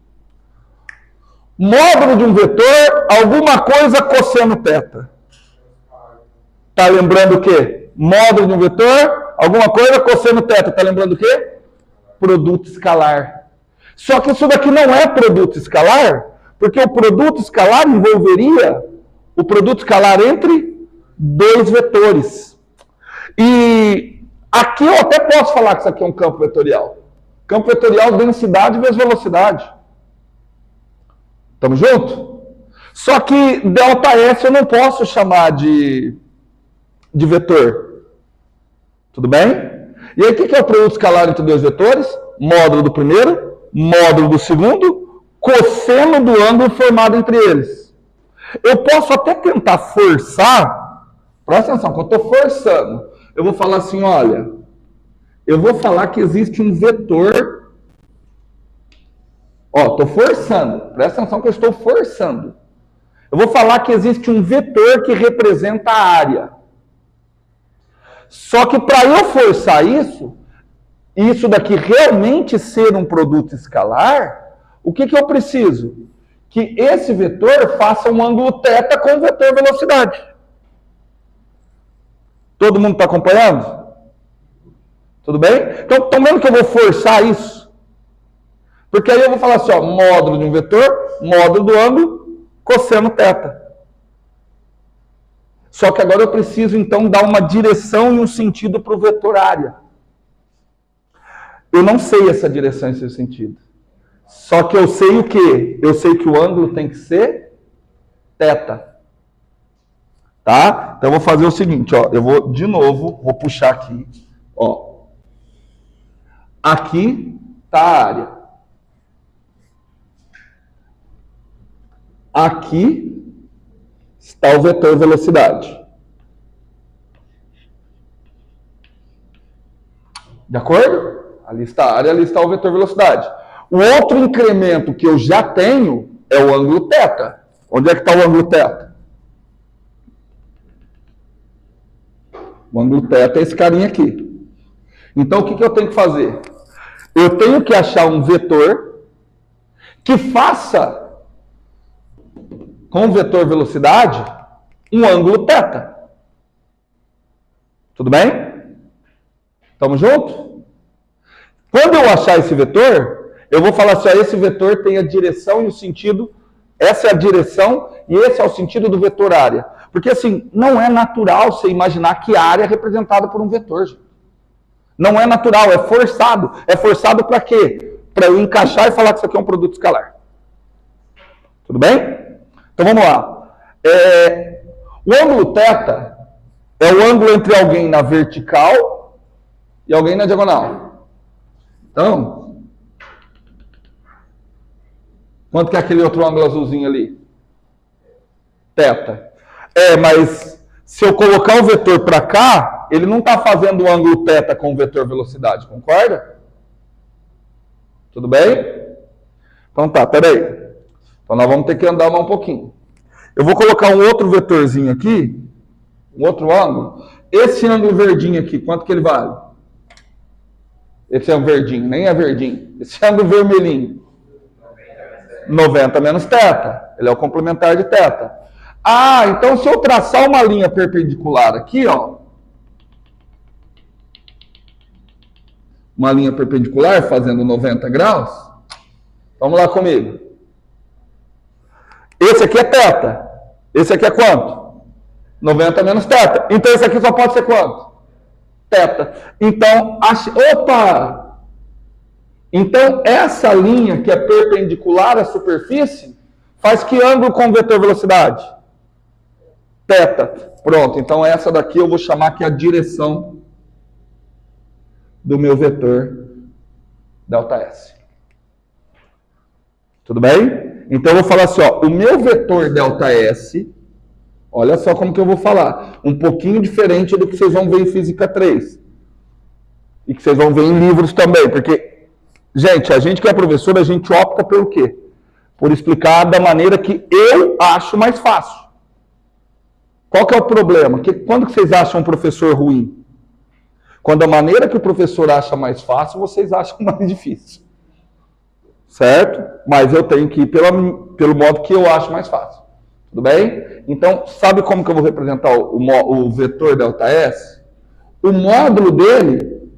Módulo de um vetor, alguma coisa cosseno θ. Tá lembrando o quê? Módulo de um vetor, alguma coisa cosseno θ. Tá lembrando o quê? Produto escalar. Só que isso daqui não é produto escalar, porque o produto escalar envolveria o produto escalar entre dois vetores. E aqui eu até posso falar que isso aqui é um campo vetorial. Campo vetorial, densidade vezes velocidade. Tamo junto? Só que ΔS eu não posso chamar de vetor. Tudo bem? E aí o que é o produto escalar entre dois vetores? Módulo do primeiro, módulo do segundo, cosseno do ângulo formado entre eles. Eu posso até tentar forçar, presta atenção, quando eu estou forçando, eu vou falar assim, olha, eu vou falar que existe um vetor, estou forçando, presta atenção que eu estou forçando. Eu vou falar que existe um vetor que representa a área. Só que para eu forçar isso daqui realmente ser um produto escalar, o que eu preciso? Que esse vetor faça um ângulo θ com o vetor velocidade. Todo mundo está acompanhando? Tudo bem? Então, estão vendo que eu vou forçar isso? Porque aí eu vou falar assim, ó, módulo de um vetor, módulo do ângulo, cosseno θ. Só que agora eu preciso, então, dar uma direção e um sentido para o vetor área. Eu não sei essa direção e esse sentido. Só que eu sei o quê? Eu sei que o ângulo tem que ser θ. Tá? Então eu vou fazer o seguinte, ó. Eu vou, de novo, vou puxar aqui. Ó. Aqui está a área. Aqui está o vetor velocidade. De acordo? Ali está a área, ali está o vetor velocidade. O outro incremento que eu já tenho é o ângulo θ. Onde é que está o ângulo θ? O ângulo θ é esse carinha aqui. Então, o que eu tenho que fazer? Eu tenho que achar um vetor que faça, com o vetor velocidade, um ângulo θ. Tudo bem? Estamos juntos? Quando eu achar esse vetor, eu vou falar assim, ó, esse vetor tem a direção e o sentido, essa é a direção e esse é o sentido do vetor área. Porque assim, não é natural você imaginar que a área é representada por um vetor, gente. Não é natural, é forçado. É forçado para quê? Para eu encaixar e falar que isso aqui é um produto escalar. Tudo bem? Então vamos lá. O ângulo θ é o ângulo entre alguém na vertical e alguém na diagonal. Então, quanto que é aquele outro ângulo azulzinho ali? θ. Mas se eu colocar o vetor para cá, ele não está fazendo o ângulo θ com o vetor velocidade, concorda? Tudo bem? Então tá, peraí. Então nós vamos ter que andar um pouquinho. Eu vou colocar um outro vetorzinho aqui, um outro ângulo. Esse ângulo verdinho aqui, quanto que ele vale? Esse é um verdinho, nem é verdinho. Esse ângulo vermelhinho. 90 menos θ. Ele é o complementar de θ. Ah, então se eu traçar uma linha perpendicular aqui, ó. Uma linha perpendicular fazendo 90 graus. Vamos lá comigo. Esse aqui é θ. Esse aqui é quanto? 90 menos θ. Então esse aqui só pode ser quanto? θ. Então, opa! Então essa linha que é perpendicular à superfície faz que ângulo com vetor velocidade? θ. Pronto, então essa daqui eu vou chamar que é a direção do meu vetor ΔS. Tudo bem? Então eu vou falar assim, ó, o meu vetor ΔS Olha só como que eu vou falar. Um pouquinho diferente do que vocês vão ver em Física 3. E que vocês vão ver em livros também. Porque, gente, a gente que é professor, a gente opta pelo quê? Por explicar da maneira que eu acho mais fácil. Qual que é o problema? Quando que vocês acham um professor ruim? Quando a maneira que o professor acha mais fácil, vocês acham mais difícil. Certo? Mas eu tenho que ir pelo modo que eu acho mais fácil. Tudo bem? Então, sabe como que eu vou representar o vetor ΔS? O módulo dele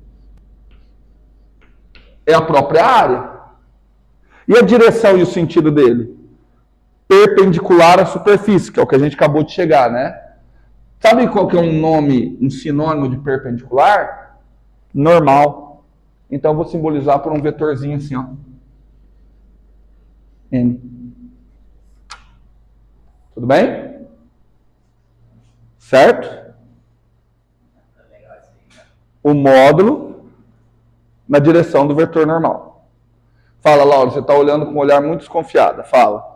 é a própria área. E a direção e o sentido dele? Perpendicular à superfície, que é o que a gente acabou de chegar, né? Sabe qual que é um nome, um sinônimo de perpendicular? Normal. Então, eu vou simbolizar por um vetorzinho assim, ó. N. Tudo bem? Certo? O módulo na direção do vetor normal. Fala, Laura, você está olhando com um olhar muito desconfiado. Fala.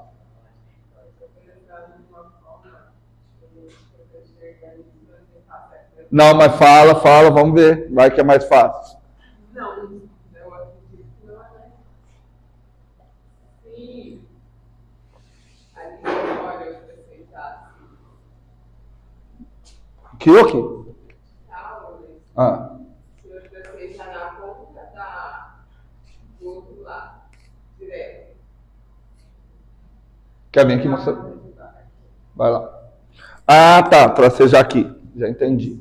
Não, mas fala, vamos ver. Vai que é mais fácil. Não, eu acredito que não é mais. Sim. Ali olha os preceitos. Que o quê? Ah. Se os preceitos na ponta do outro lado, direto. Quer vir aqui mostrar? Vai lá. Ah, tá. Para ser já aqui. Já entendi.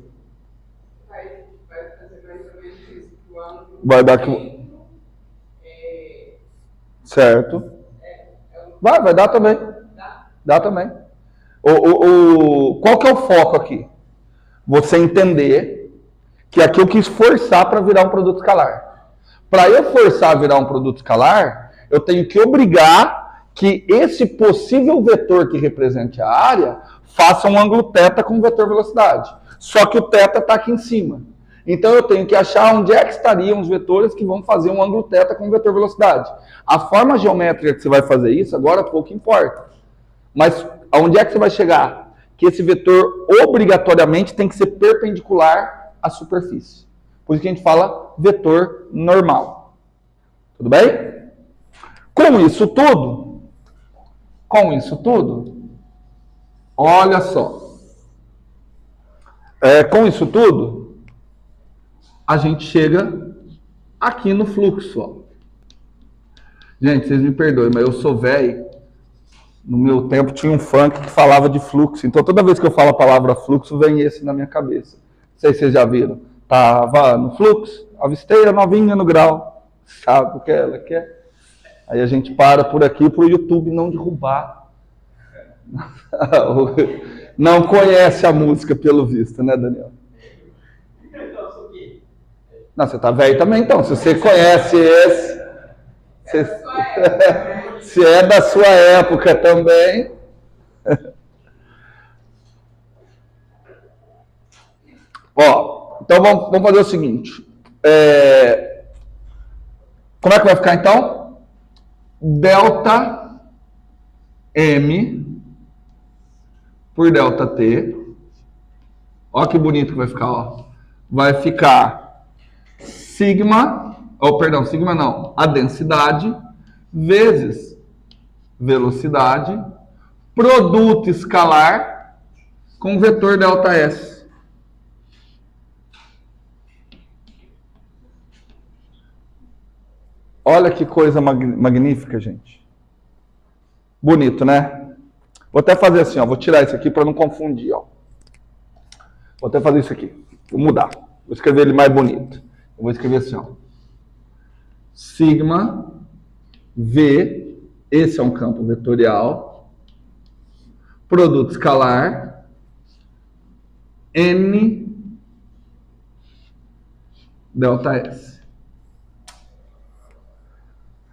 Vai fazer mais ou menos isso. O ângulo Vai dar aqui. Certo. Vai dar também. Dá também. Qual que é o foco aqui? Você entender que aqui eu quis forçar para virar um produto escalar. Para eu forçar a virar um produto escalar, eu tenho que obrigar que esse possível vetor que represente a área faça um ângulo θ com o vetor velocidade. Só que o θ está aqui em cima. Então eu tenho que achar onde é que estariam os vetores que vão fazer um ângulo θ com o vetor velocidade. A forma geométrica que você vai fazer isso, agora pouco importa. Mas aonde é que você vai chegar? Que esse vetor obrigatoriamente tem que ser perpendicular à superfície. Por isso que a gente fala vetor normal. Tudo bem? Com isso tudo, olha só. Com isso tudo, a gente chega aqui no fluxo. Ó. Gente, vocês me perdoem, mas eu sou velho. No meu tempo tinha um funk que falava de fluxo. Então toda vez que eu falo a palavra fluxo, vem esse na minha cabeça. Não sei se vocês já viram. Tava no fluxo, avistei a novinha no grau. Sabe o que ela quer? Aí a gente para por aqui para o YouTube não derrubar. Não conhece a música pelo visto, né, Daniel? Não, você tá velho também, então. Se você conhece esse... Se é da sua época também. Ó, então vamos fazer o seguinte. Como é que vai ficar então? Delta M por delta T. Ó que bonito que vai ficar, ó. Vai ficar sigma não, a densidade vezes velocidade, produto escalar com vetor ΔS. Olha que coisa magnífica, gente. Bonito, né? Vou até fazer assim, ó. Vou tirar isso aqui para não confundir, ó. Vou até fazer isso aqui. Vou mudar. Vou escrever ele mais bonito. Eu vou escrever assim, ó. Sigma V, esse é um campo vetorial, produto escalar, N delta S.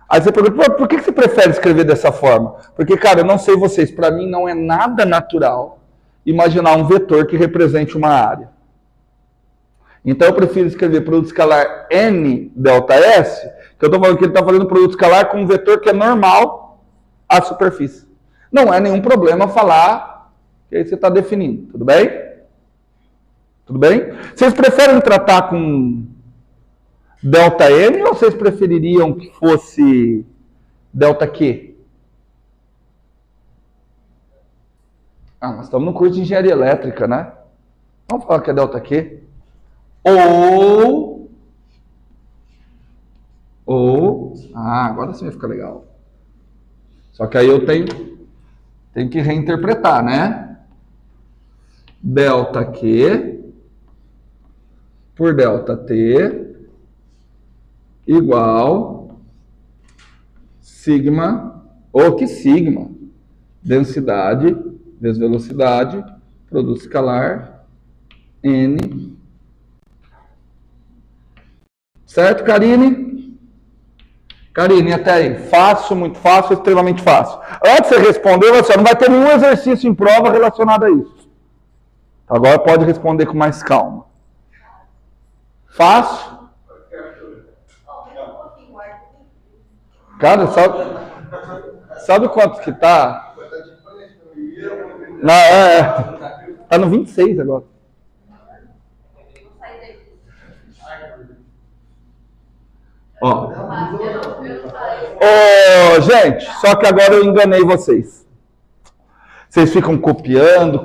Aí você pergunta, por que você prefere escrever dessa forma? Porque, cara, eu não sei vocês, para mim não é nada natural imaginar um vetor que represente uma área. Então eu prefiro escrever produto escalar N delta S, que eu estou falando que ele está fazendo produto escalar com um vetor que é normal à superfície. Não é nenhum problema falar Que aí você está definindo, tudo bem? Tudo bem? Vocês preferem tratar com delta M ou vocês prefeririam que fosse delta Q? Ah, nós estamos no curso de engenharia elétrica, né? Vamos falar que é delta Q. Agora sim vai ficar legal. Só que aí eu tenho que reinterpretar, né? Delta Q por delta T igual sigma, ou que sigma, densidade vezes velocidade, produto escalar, N. Certo, Karine? Karine, até aí. Fácil, muito fácil, extremamente fácil. Antes de você responder, você não vai ter nenhum exercício em prova relacionado a isso. Agora pode responder com mais calma. Fácil? Cara, sabe quanto que tá? Não, tá no 26 agora. Ó. Gente, só que agora eu enganei vocês. Vocês ficam copiando.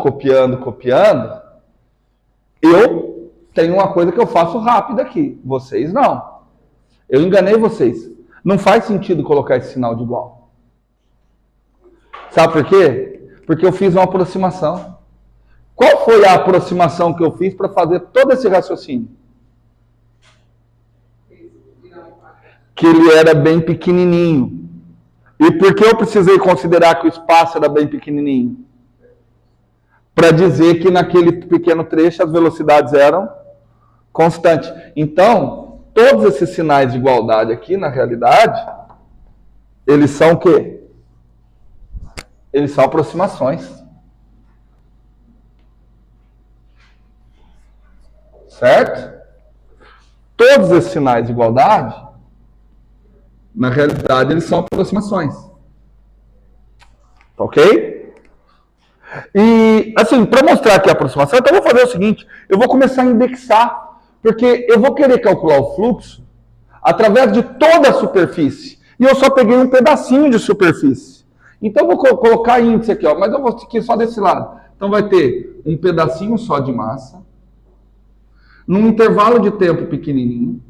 Eu tenho uma coisa que eu faço rápido aqui. Vocês não. Eu enganei vocês. Não faz sentido colocar esse sinal de igual. Sabe por quê? Porque eu fiz uma aproximação. Qual foi a aproximação que eu fiz para fazer todo esse raciocínio? Que ele era bem pequenininho. E por que eu precisei considerar que o espaço era bem pequenininho? Para dizer que naquele pequeno trecho as velocidades eram constantes. Então, todos esses sinais de igualdade aqui, na realidade, eles são o quê? Eles são aproximações. Certo? Todos esses sinais de igualdade, na realidade, eles são aproximações. Tá ok? E, assim, para mostrar aqui a aproximação, então eu vou fazer o seguinte, eu vou começar a indexar, porque eu vou querer calcular o fluxo através de toda a superfície. E eu só peguei um pedacinho de superfície. Então eu vou colocar índice aqui, ó, mas eu vou aqui só desse lado. Então vai ter um pedacinho só de massa, num intervalo de tempo pequenininho,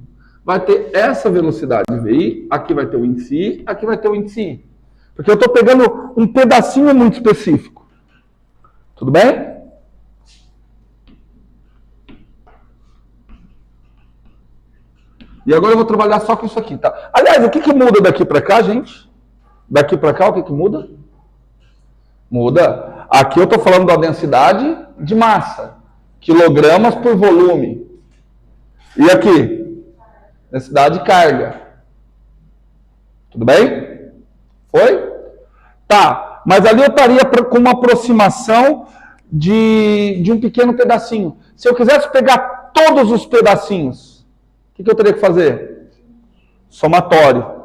vai ter essa velocidade VI, aqui vai ter o índice I, aqui vai ter o índice I. Porque eu estou pegando um pedacinho muito específico. Tudo bem? E agora eu vou trabalhar só com isso aqui, tá? Aliás, o que muda daqui para cá, gente? Daqui para cá, o que muda? Muda. Aqui eu estou falando da densidade de massa. Quilogramas por volume. E aqui? Densidade de carga. Tudo bem? Foi? Tá. Mas ali eu estaria com uma aproximação de um pequeno pedacinho. Se eu quisesse pegar todos os pedacinhos, o que eu teria que fazer? Somatório.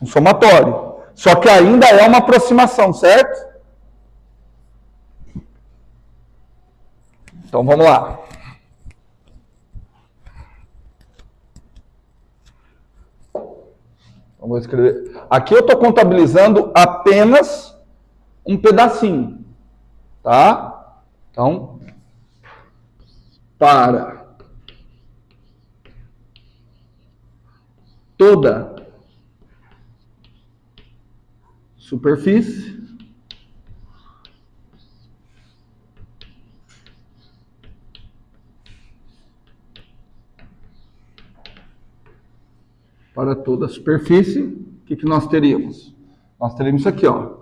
Um somatório. Só que ainda é uma aproximação, certo? Então vamos lá. Então, vou escrever. Aqui eu estou contabilizando apenas um pedacinho. Tá? Então, para toda superfície, para toda a superfície, o que nós teríamos? Nós teríamos isso aqui, ó.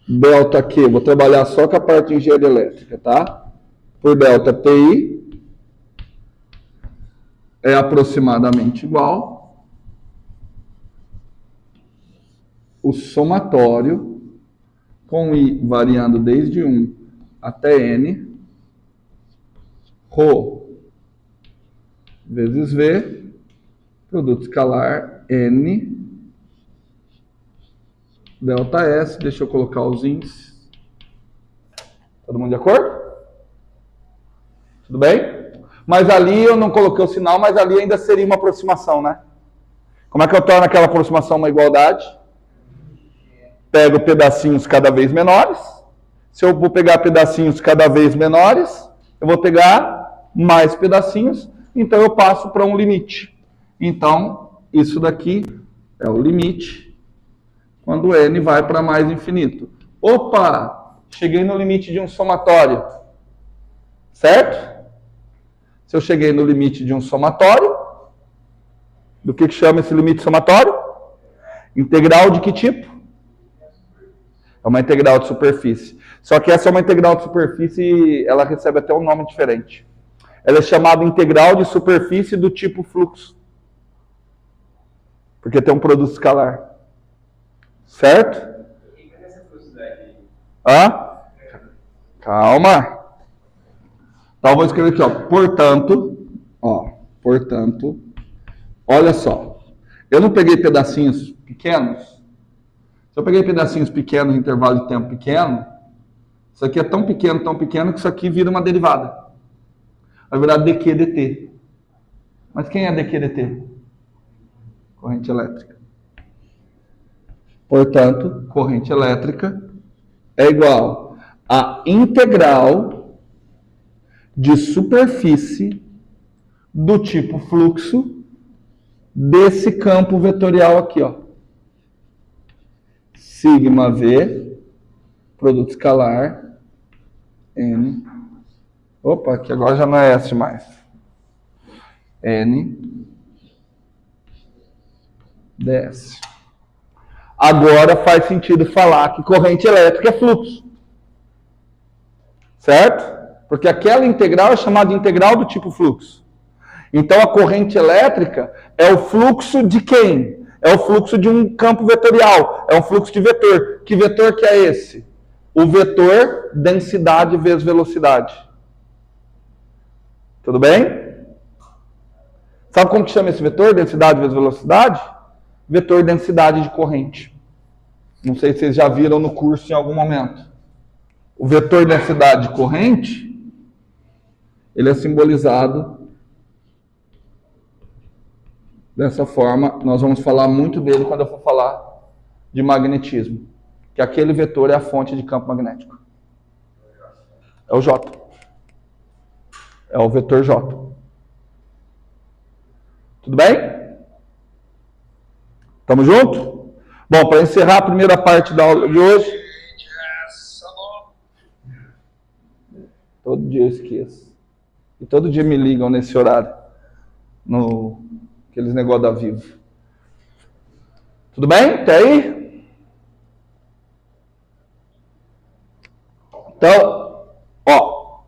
Delta Q, vou trabalhar só com a parte de engenharia elétrica, tá? Por delta TI é aproximadamente igual o somatório com I variando desde 1 até N, ρ vezes V, produto escalar N, delta S, deixa eu colocar os índices, Todo mundo de acordo? Tudo bem? Mas ali eu não coloquei o sinal, mas ali ainda seria uma aproximação, né? Como é que eu torno aquela aproximação uma igualdade? Pego pedacinhos cada vez menores. Se eu vou pegar pedacinhos cada vez menores, eu vou pegar mais pedacinhos, então eu passo para um limite. Então, isso daqui é o limite quando n vai para mais infinito. Opa! Cheguei no limite de um somatório. Certo? Se eu cheguei no limite de um somatório, do que chama esse limite somatório? Integral de que tipo? É uma integral de superfície. Só que essa é uma integral de superfície, ela recebe até um nome diferente. Ela é chamada integral de superfície do tipo fluxo. Porque tem um produto escalar. Certo? Hã? Calma. Então, eu vou escrever aqui, ó. Portanto, olha só. Eu não peguei pedacinhos pequenos. Se eu peguei pedacinhos pequenos em intervalo de tempo pequeno, isso aqui é tão pequeno, que isso aqui vira uma derivada. Vai virar dq dt. Mas quem é dq dt? Corrente elétrica. Portanto, corrente elétrica é igual a integral de superfície do tipo fluxo desse campo vetorial aqui, ó. Sigma V, produto escalar, N. Opa, aqui agora já não é S mais. N ds. Agora faz sentido falar que corrente elétrica é fluxo. Certo? Porque aquela integral é chamada de integral do tipo fluxo. Então a corrente elétrica é o fluxo de quem? É o fluxo de um campo vetorial. É um fluxo de vetor. Que vetor que é esse? O vetor densidade vezes velocidade. Tudo bem? Sabe como que chama esse vetor? Densidade vezes velocidade? Vetor densidade de corrente. Não sei se vocês já viram no curso em algum momento. O vetor densidade de corrente, ele é simbolizado dessa forma. Nós vamos falar muito dele quando eu for falar de magnetismo. Que aquele vetor é a fonte de campo magnético. É o J. É o vetor J. Tudo bem? Tamo junto? Bom, para encerrar a primeira parte da aula de hoje. Todo dia eu esqueço. E todo dia me ligam nesse horário. Aqueles negócios da Vivo. Tudo bem? Até aí? Então, ó.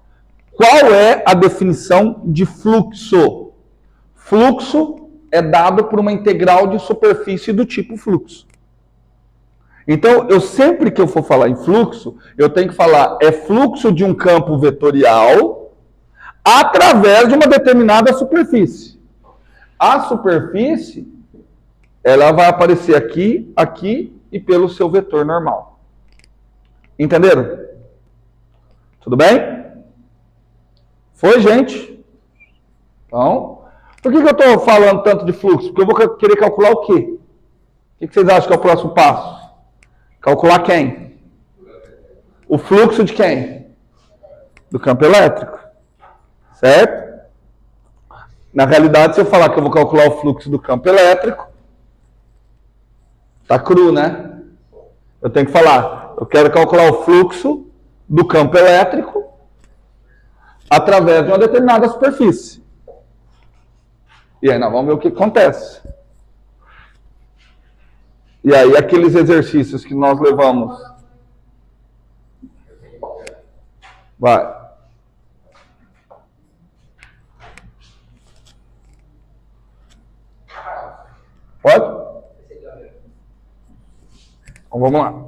Qual é a definição de fluxo? Fluxo é dado por uma integral de superfície do tipo fluxo. Então, eu sempre que eu for falar em fluxo, eu tenho que falar é fluxo de um campo vetorial através de uma determinada superfície. A superfície, ela vai aparecer aqui, aqui e pelo seu vetor normal. Entenderam? Tudo bem? Foi, gente? Então, por que eu estou falando tanto de fluxo? Porque eu vou querer calcular o quê? O que vocês acham que é o próximo passo? Calcular quem? O fluxo de quem? Do campo elétrico. Certo? Na realidade, se eu falar que eu vou calcular o fluxo do campo elétrico, tá cru, né? Eu tenho que falar, eu quero calcular o fluxo do campo elétrico através de uma determinada superfície. E aí nós vamos ver o que acontece. E aí aqueles exercícios que nós levamos. Vai. Pode? Então vamos lá.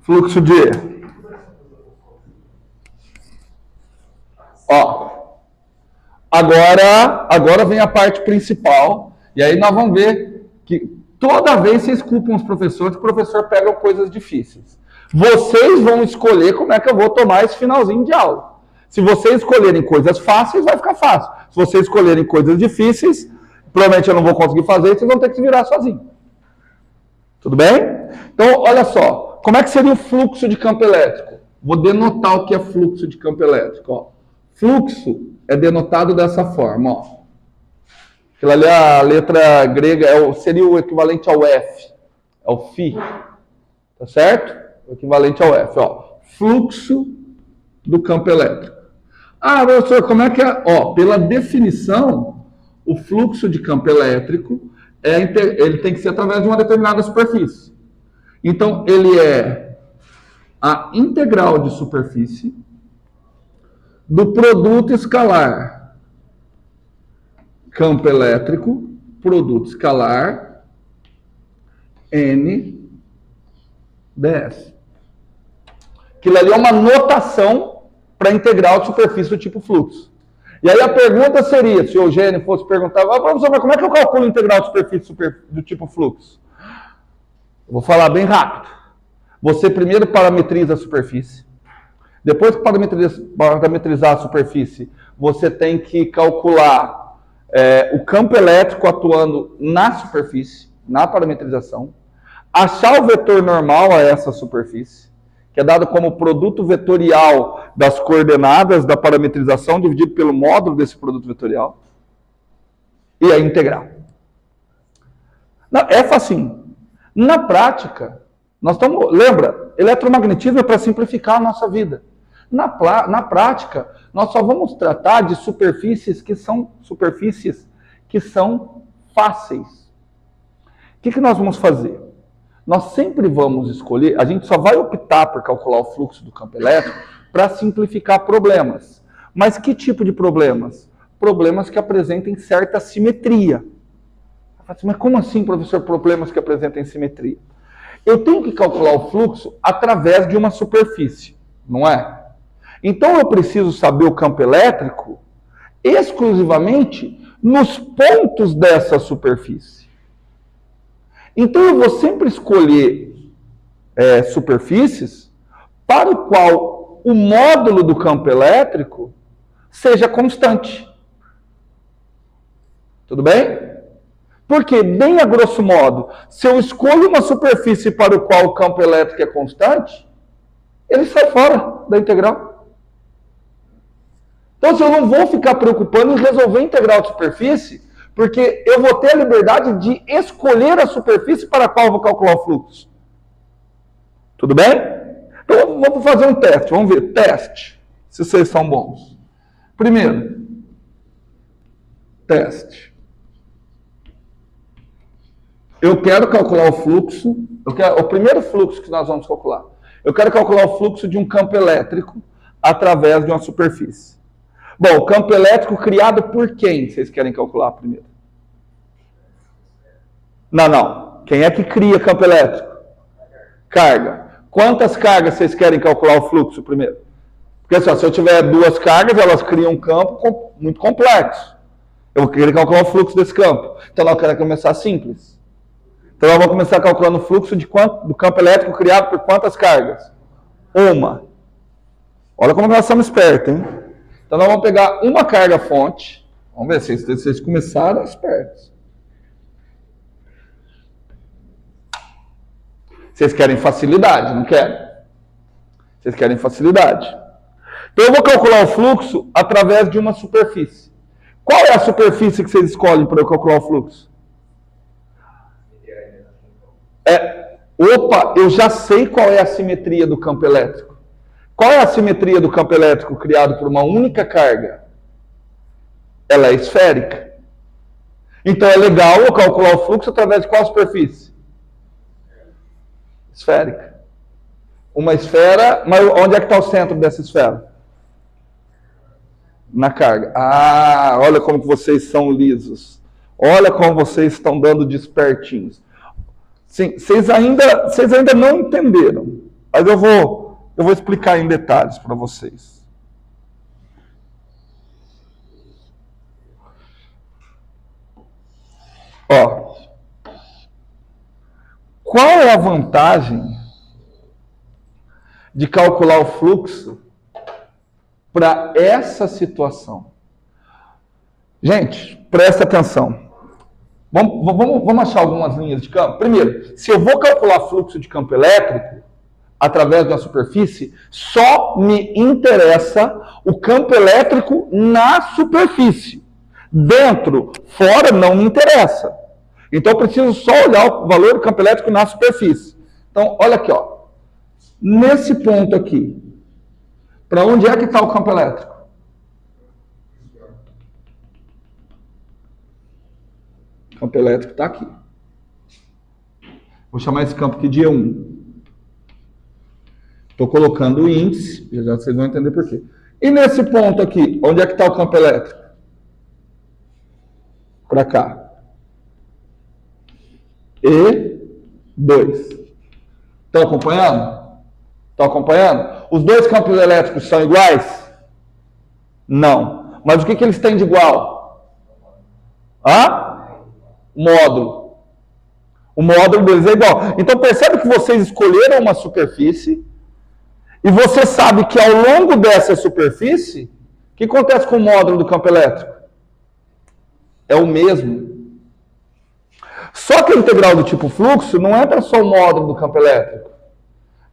Fluxo de Ó, agora vem a parte principal, e aí nós vamos ver que toda vez vocês culpam os professores, o professor pega coisas difíceis. Vocês vão escolher como é que eu vou tomar esse finalzinho de aula. Se vocês escolherem coisas fáceis, vai ficar fácil. Se vocês escolherem coisas difíceis, provavelmente eu não vou conseguir fazer, vocês vão ter que se virar sozinhos. Tudo bem? Então, olha só. Como é que seria o fluxo de campo elétrico? Vou denotar o que é fluxo de campo elétrico. Ó. Fluxo é denotado dessa forma. Ó. Aquilo ali, a letra grega, seria o equivalente ao F. É o φ. Tá certo? O equivalente ao F. Ó. Fluxo do campo elétrico. Ah, professor, como é que é? Ó, pela definição, o fluxo de campo elétrico ele tem que ser através de uma determinada superfície. Então, ele é a integral de superfície do produto escalar campo elétrico, produto escalar, N ds. Aquilo ali é uma notação para integral de superfície do tipo fluxo. E aí a pergunta seria, se o Eugênio fosse perguntar, professor, mas como é que eu calculo a integral de superfície do tipo fluxo? Eu vou falar bem rápido. Você primeiro parametriza a superfície. Depois que parametrizar a superfície, você tem que calcular o campo elétrico atuando na superfície, na parametrização. Achar o vetor normal a essa superfície, que é dado como produto vetorial das coordenadas da parametrização dividido pelo módulo desse produto vetorial. E a integral. É facinho. Na prática, nós estamos... Lembra, eletromagnetismo é para simplificar a nossa vida. Na prática, nós só vamos tratar de superfícies que são fáceis. O que nós vamos fazer? Nós sempre vamos escolher, a gente só vai optar por calcular o fluxo do campo elétrico para simplificar problemas. Mas que tipo de problemas? Problemas que apresentem certa simetria. Mas como assim, professor, problemas que apresentem simetria? Eu tenho que calcular o fluxo através de uma superfície, não é? Então eu preciso saber o campo elétrico exclusivamente nos pontos dessa superfície. Então eu vou sempre escolher superfícies para o qual o módulo do campo elétrico seja constante. Tudo bem? Porque, bem a grosso modo, se eu escolho uma superfície para o qual o campo elétrico é constante, ele sai fora da integral. Então, se eu não vou ficar preocupando em resolver a integral de superfície, porque eu vou ter a liberdade de escolher a superfície para a qual eu vou calcular o fluxo. Tudo bem? Então, vamos fazer um teste. Vamos ver. Teste. Se vocês são bons. Primeiro. Teste. Eu quero calcular o fluxo. O primeiro fluxo que nós vamos calcular. Eu quero calcular o fluxo de um campo elétrico através de uma superfície. Bom, o campo elétrico criado por quem? Vocês querem calcular primeiro? Não. Quem é que cria campo elétrico? Carga. Quantas cargas vocês querem calcular o fluxo primeiro? Porque assim, se eu tiver duas cargas, elas criam um campo muito complexo. Eu vou querer calcular o fluxo desse campo. Então, eu quero começar simples. Então, eu vou começar calculando o fluxo do campo elétrico criado por quantas cargas? Uma. Olha como nós somos espertos, hein? Então, nós vamos pegar uma carga fonte. Vamos ver se vocês começaram espertos. Vocês querem facilidade, não querem? Vocês querem facilidade. Então, eu vou calcular o fluxo através de uma superfície. Qual é a superfície que vocês escolhem para eu calcular o fluxo? Eu já sei qual é a simetria do campo elétrico. Qual é a simetria do campo elétrico criado por uma única carga? Ela é esférica. Então é legal eu calcular o fluxo através de qual superfície? Esférica. Uma esfera, mas onde é que está o centro dessa esfera? Na carga. Ah, olha como que vocês são lisos. Olha como vocês estão dando despertinhos. Sim, vocês ainda não entenderam. Mas eu vou explicar em detalhes para vocês. Ó, qual é a vantagem de calcular o fluxo para essa situação? Gente, presta atenção. Vamos achar algumas linhas de campo. Primeiro, se eu vou calcular fluxo de campo elétrico através da superfície, só me interessa o campo elétrico na superfície. Dentro, fora, não me interessa. Então, eu preciso só olhar o valor do campo elétrico na superfície. Então, olha aqui, ó. Nesse ponto aqui, para onde é que está o campo elétrico? O campo elétrico está aqui. Vou chamar esse campo aqui de E1. Estou colocando o índice, já vocês vão entender por quê. E nesse ponto aqui, onde é que está o campo elétrico? Para cá. E2. Estão acompanhando? Estão acompanhando? Os dois campos elétricos são iguais? Não. Mas o que eles têm de igual? Módulo. O módulo deles é igual. Então percebe que vocês escolheram uma superfície e você sabe que ao longo dessa superfície, o que acontece com o módulo do campo elétrico? É o mesmo. Só que a integral do tipo fluxo não entra só o módulo do campo elétrico.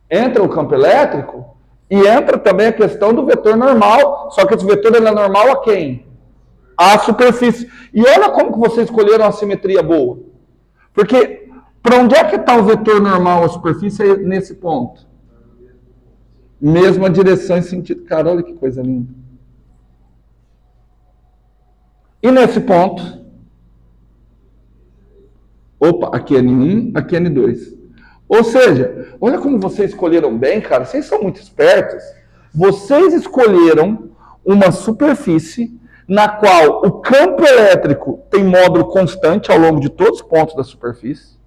Entra o campo elétrico e entra também a questão do vetor normal. Só que esse vetor ele é normal a quem? A superfície. E olha como que vocês escolheram a simetria boa. Porque para onde é que está o vetor normal a superfície é nesse ponto? Mesma direção e sentido. Cara, olha que coisa linda. E nesse ponto, opa, aqui é N1, aqui é N2. Ou seja, olha como vocês escolheram bem, cara. Vocês são muito espertos. Vocês escolheram uma superfície na qual o campo elétrico tem módulo constante ao longo de todos os pontos da superfície.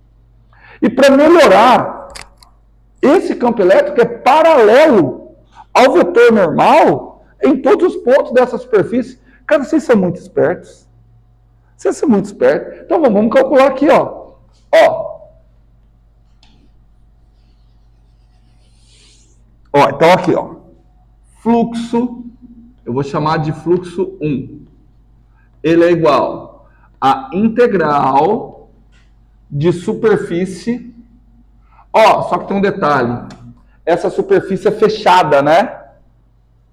E para melhorar, esse campo elétrico é paralelo ao vetor normal em todos os pontos dessa superfície. Cara, vocês são muito espertos. Vocês são muito espertos. Então vamos calcular aqui, ó. Então aqui, ó. Fluxo, eu vou chamar de fluxo 1. Ele é igual a integral de superfície. Só que tem um detalhe. Essa superfície é fechada, né?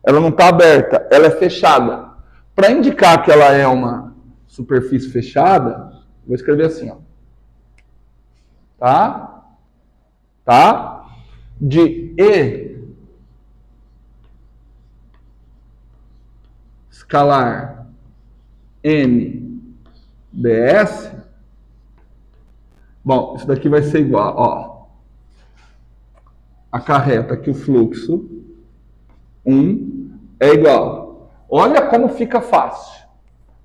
Ela não está aberta, ela é fechada. Para indicar que ela é uma superfície fechada, vou escrever assim, ó. Tá? De E escalar N ds. Bom, isso daqui vai ser igual, ó. Acarreta que o fluxo 1 é igual. Olha como fica fácil.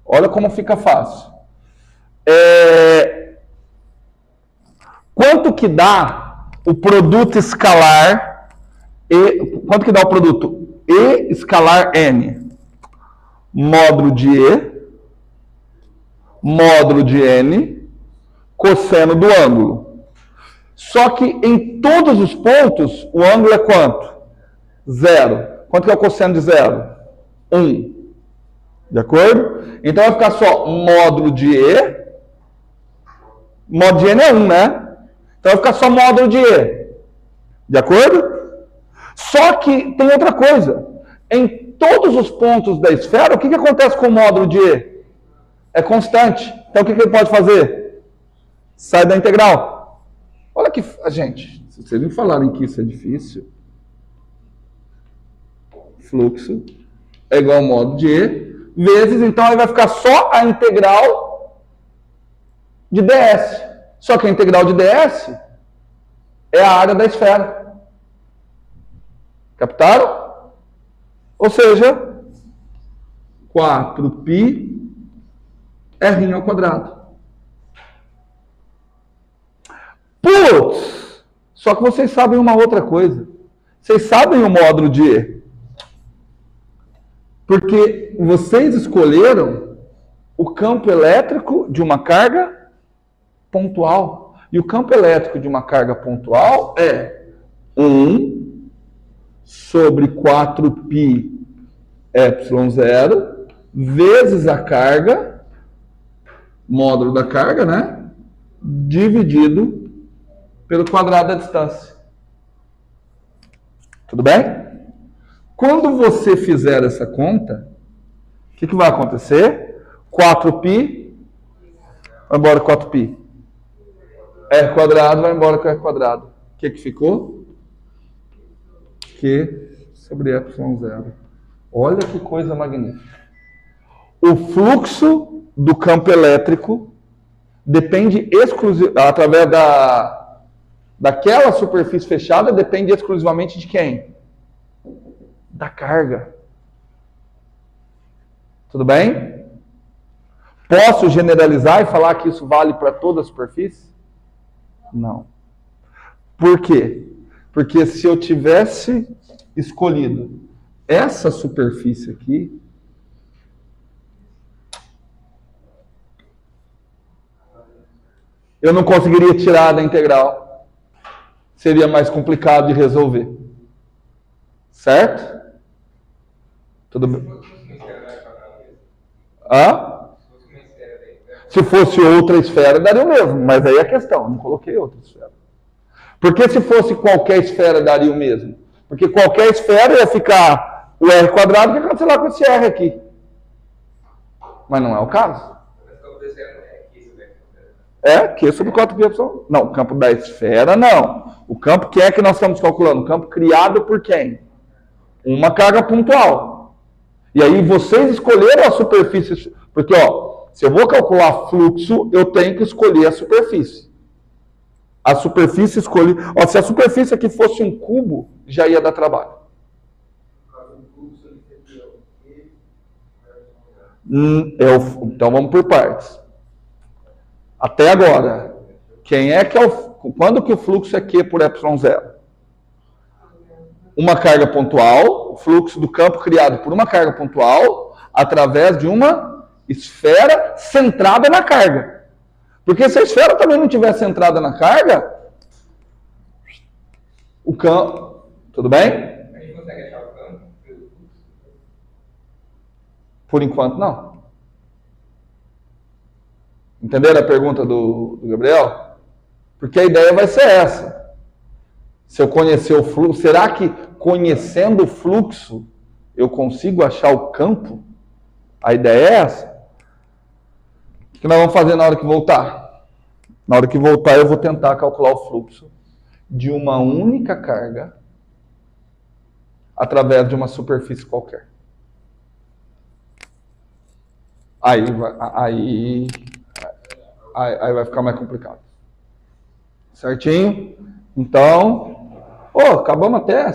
Olha como fica fácil. Quanto que dá o produto escalar quanto que dá o produto E escalar N? Módulo de E, módulo de N, cosseno do ângulo. Só que em todos os pontos, o ângulo é quanto? 0. Quanto que é o cosseno de 0? 1. De acordo? Então vai ficar só módulo de E. Módulo de N é 1, né? Então vai ficar só módulo de E. De acordo? Só que tem outra coisa. Em todos os pontos da esfera, o que acontece com o módulo de E? É constante. Então o que ele pode fazer? Sai da integral. Olha que... Gente, se vocês me falarem que isso é difícil, fluxo é igual ao módulo de E, vezes, então aí vai ficar só a integral de ds. Só que a integral de ds é a área da esfera. Captaram? Ou seja, 4π r ao quadrado. Putz! Só que vocês sabem uma outra coisa. Vocês sabem o módulo de E. Porque vocês escolheram o campo elétrico de uma carga pontual. E o campo elétrico de uma carga pontual é 1 sobre 4π ε0 vezes a carga, módulo da carga, né? Dividido pelo quadrado da distância. Tudo bem? Quando você fizer essa conta, o que vai acontecer? 4π vai embora 4π. R quadrado vai embora com R quadrado. O que ficou? Q sobre ε0. Olha que coisa magnífica. O fluxo do campo elétrico depende exclusivamente, através daquela superfície fechada, depende exclusivamente de quem? Da carga. Tudo bem? Posso generalizar e falar que isso vale para toda a superfície? Não. Por quê? Porque se eu tivesse escolhido essa superfície aqui, eu não conseguiria tirar da integral. Seria mais complicado de resolver. Certo? Tudo bem? Hã? Se fosse outra esfera, daria o mesmo. Mas aí é a questão, eu não coloquei outra esfera. Porque se fosse qualquer esfera, daria o mesmo. Porque qualquer esfera ia ficar o R quadrado que ia cancelar com esse R aqui. Mas não é o caso. É, Q sobre 4π. Não, o campo da esfera não. O campo que é que nós estamos calculando? O campo criado por quem? Uma carga pontual. E aí vocês escolheram a superfície. Porque, ó, se eu vou calcular fluxo, eu tenho que escolher a superfície. A superfície escolhe. Ó, se a superfície aqui fosse um cubo, já ia dar trabalho. Então vamos por partes. Até agora, quem é que é quando que o fluxo é Q por ε0? Uma carga pontual, o fluxo do campo criado por uma carga pontual, através de uma esfera centrada na carga. Porque se a esfera também não estiver centrada na carga, o campo... Tudo bem? A gente consegue achar o campo pelo fluxo? Por enquanto, não. Entenderam a pergunta do Gabriel? Porque a ideia vai ser essa. Se eu conhecer o fluxo, será que conhecendo o fluxo eu consigo achar o campo? A ideia é essa. O que nós vamos fazer na hora que voltar? Na hora que voltar eu vou tentar calcular o fluxo de uma única carga através de uma superfície qualquer. Aí vai ficar mais complicado. Certinho? Então, acabamos até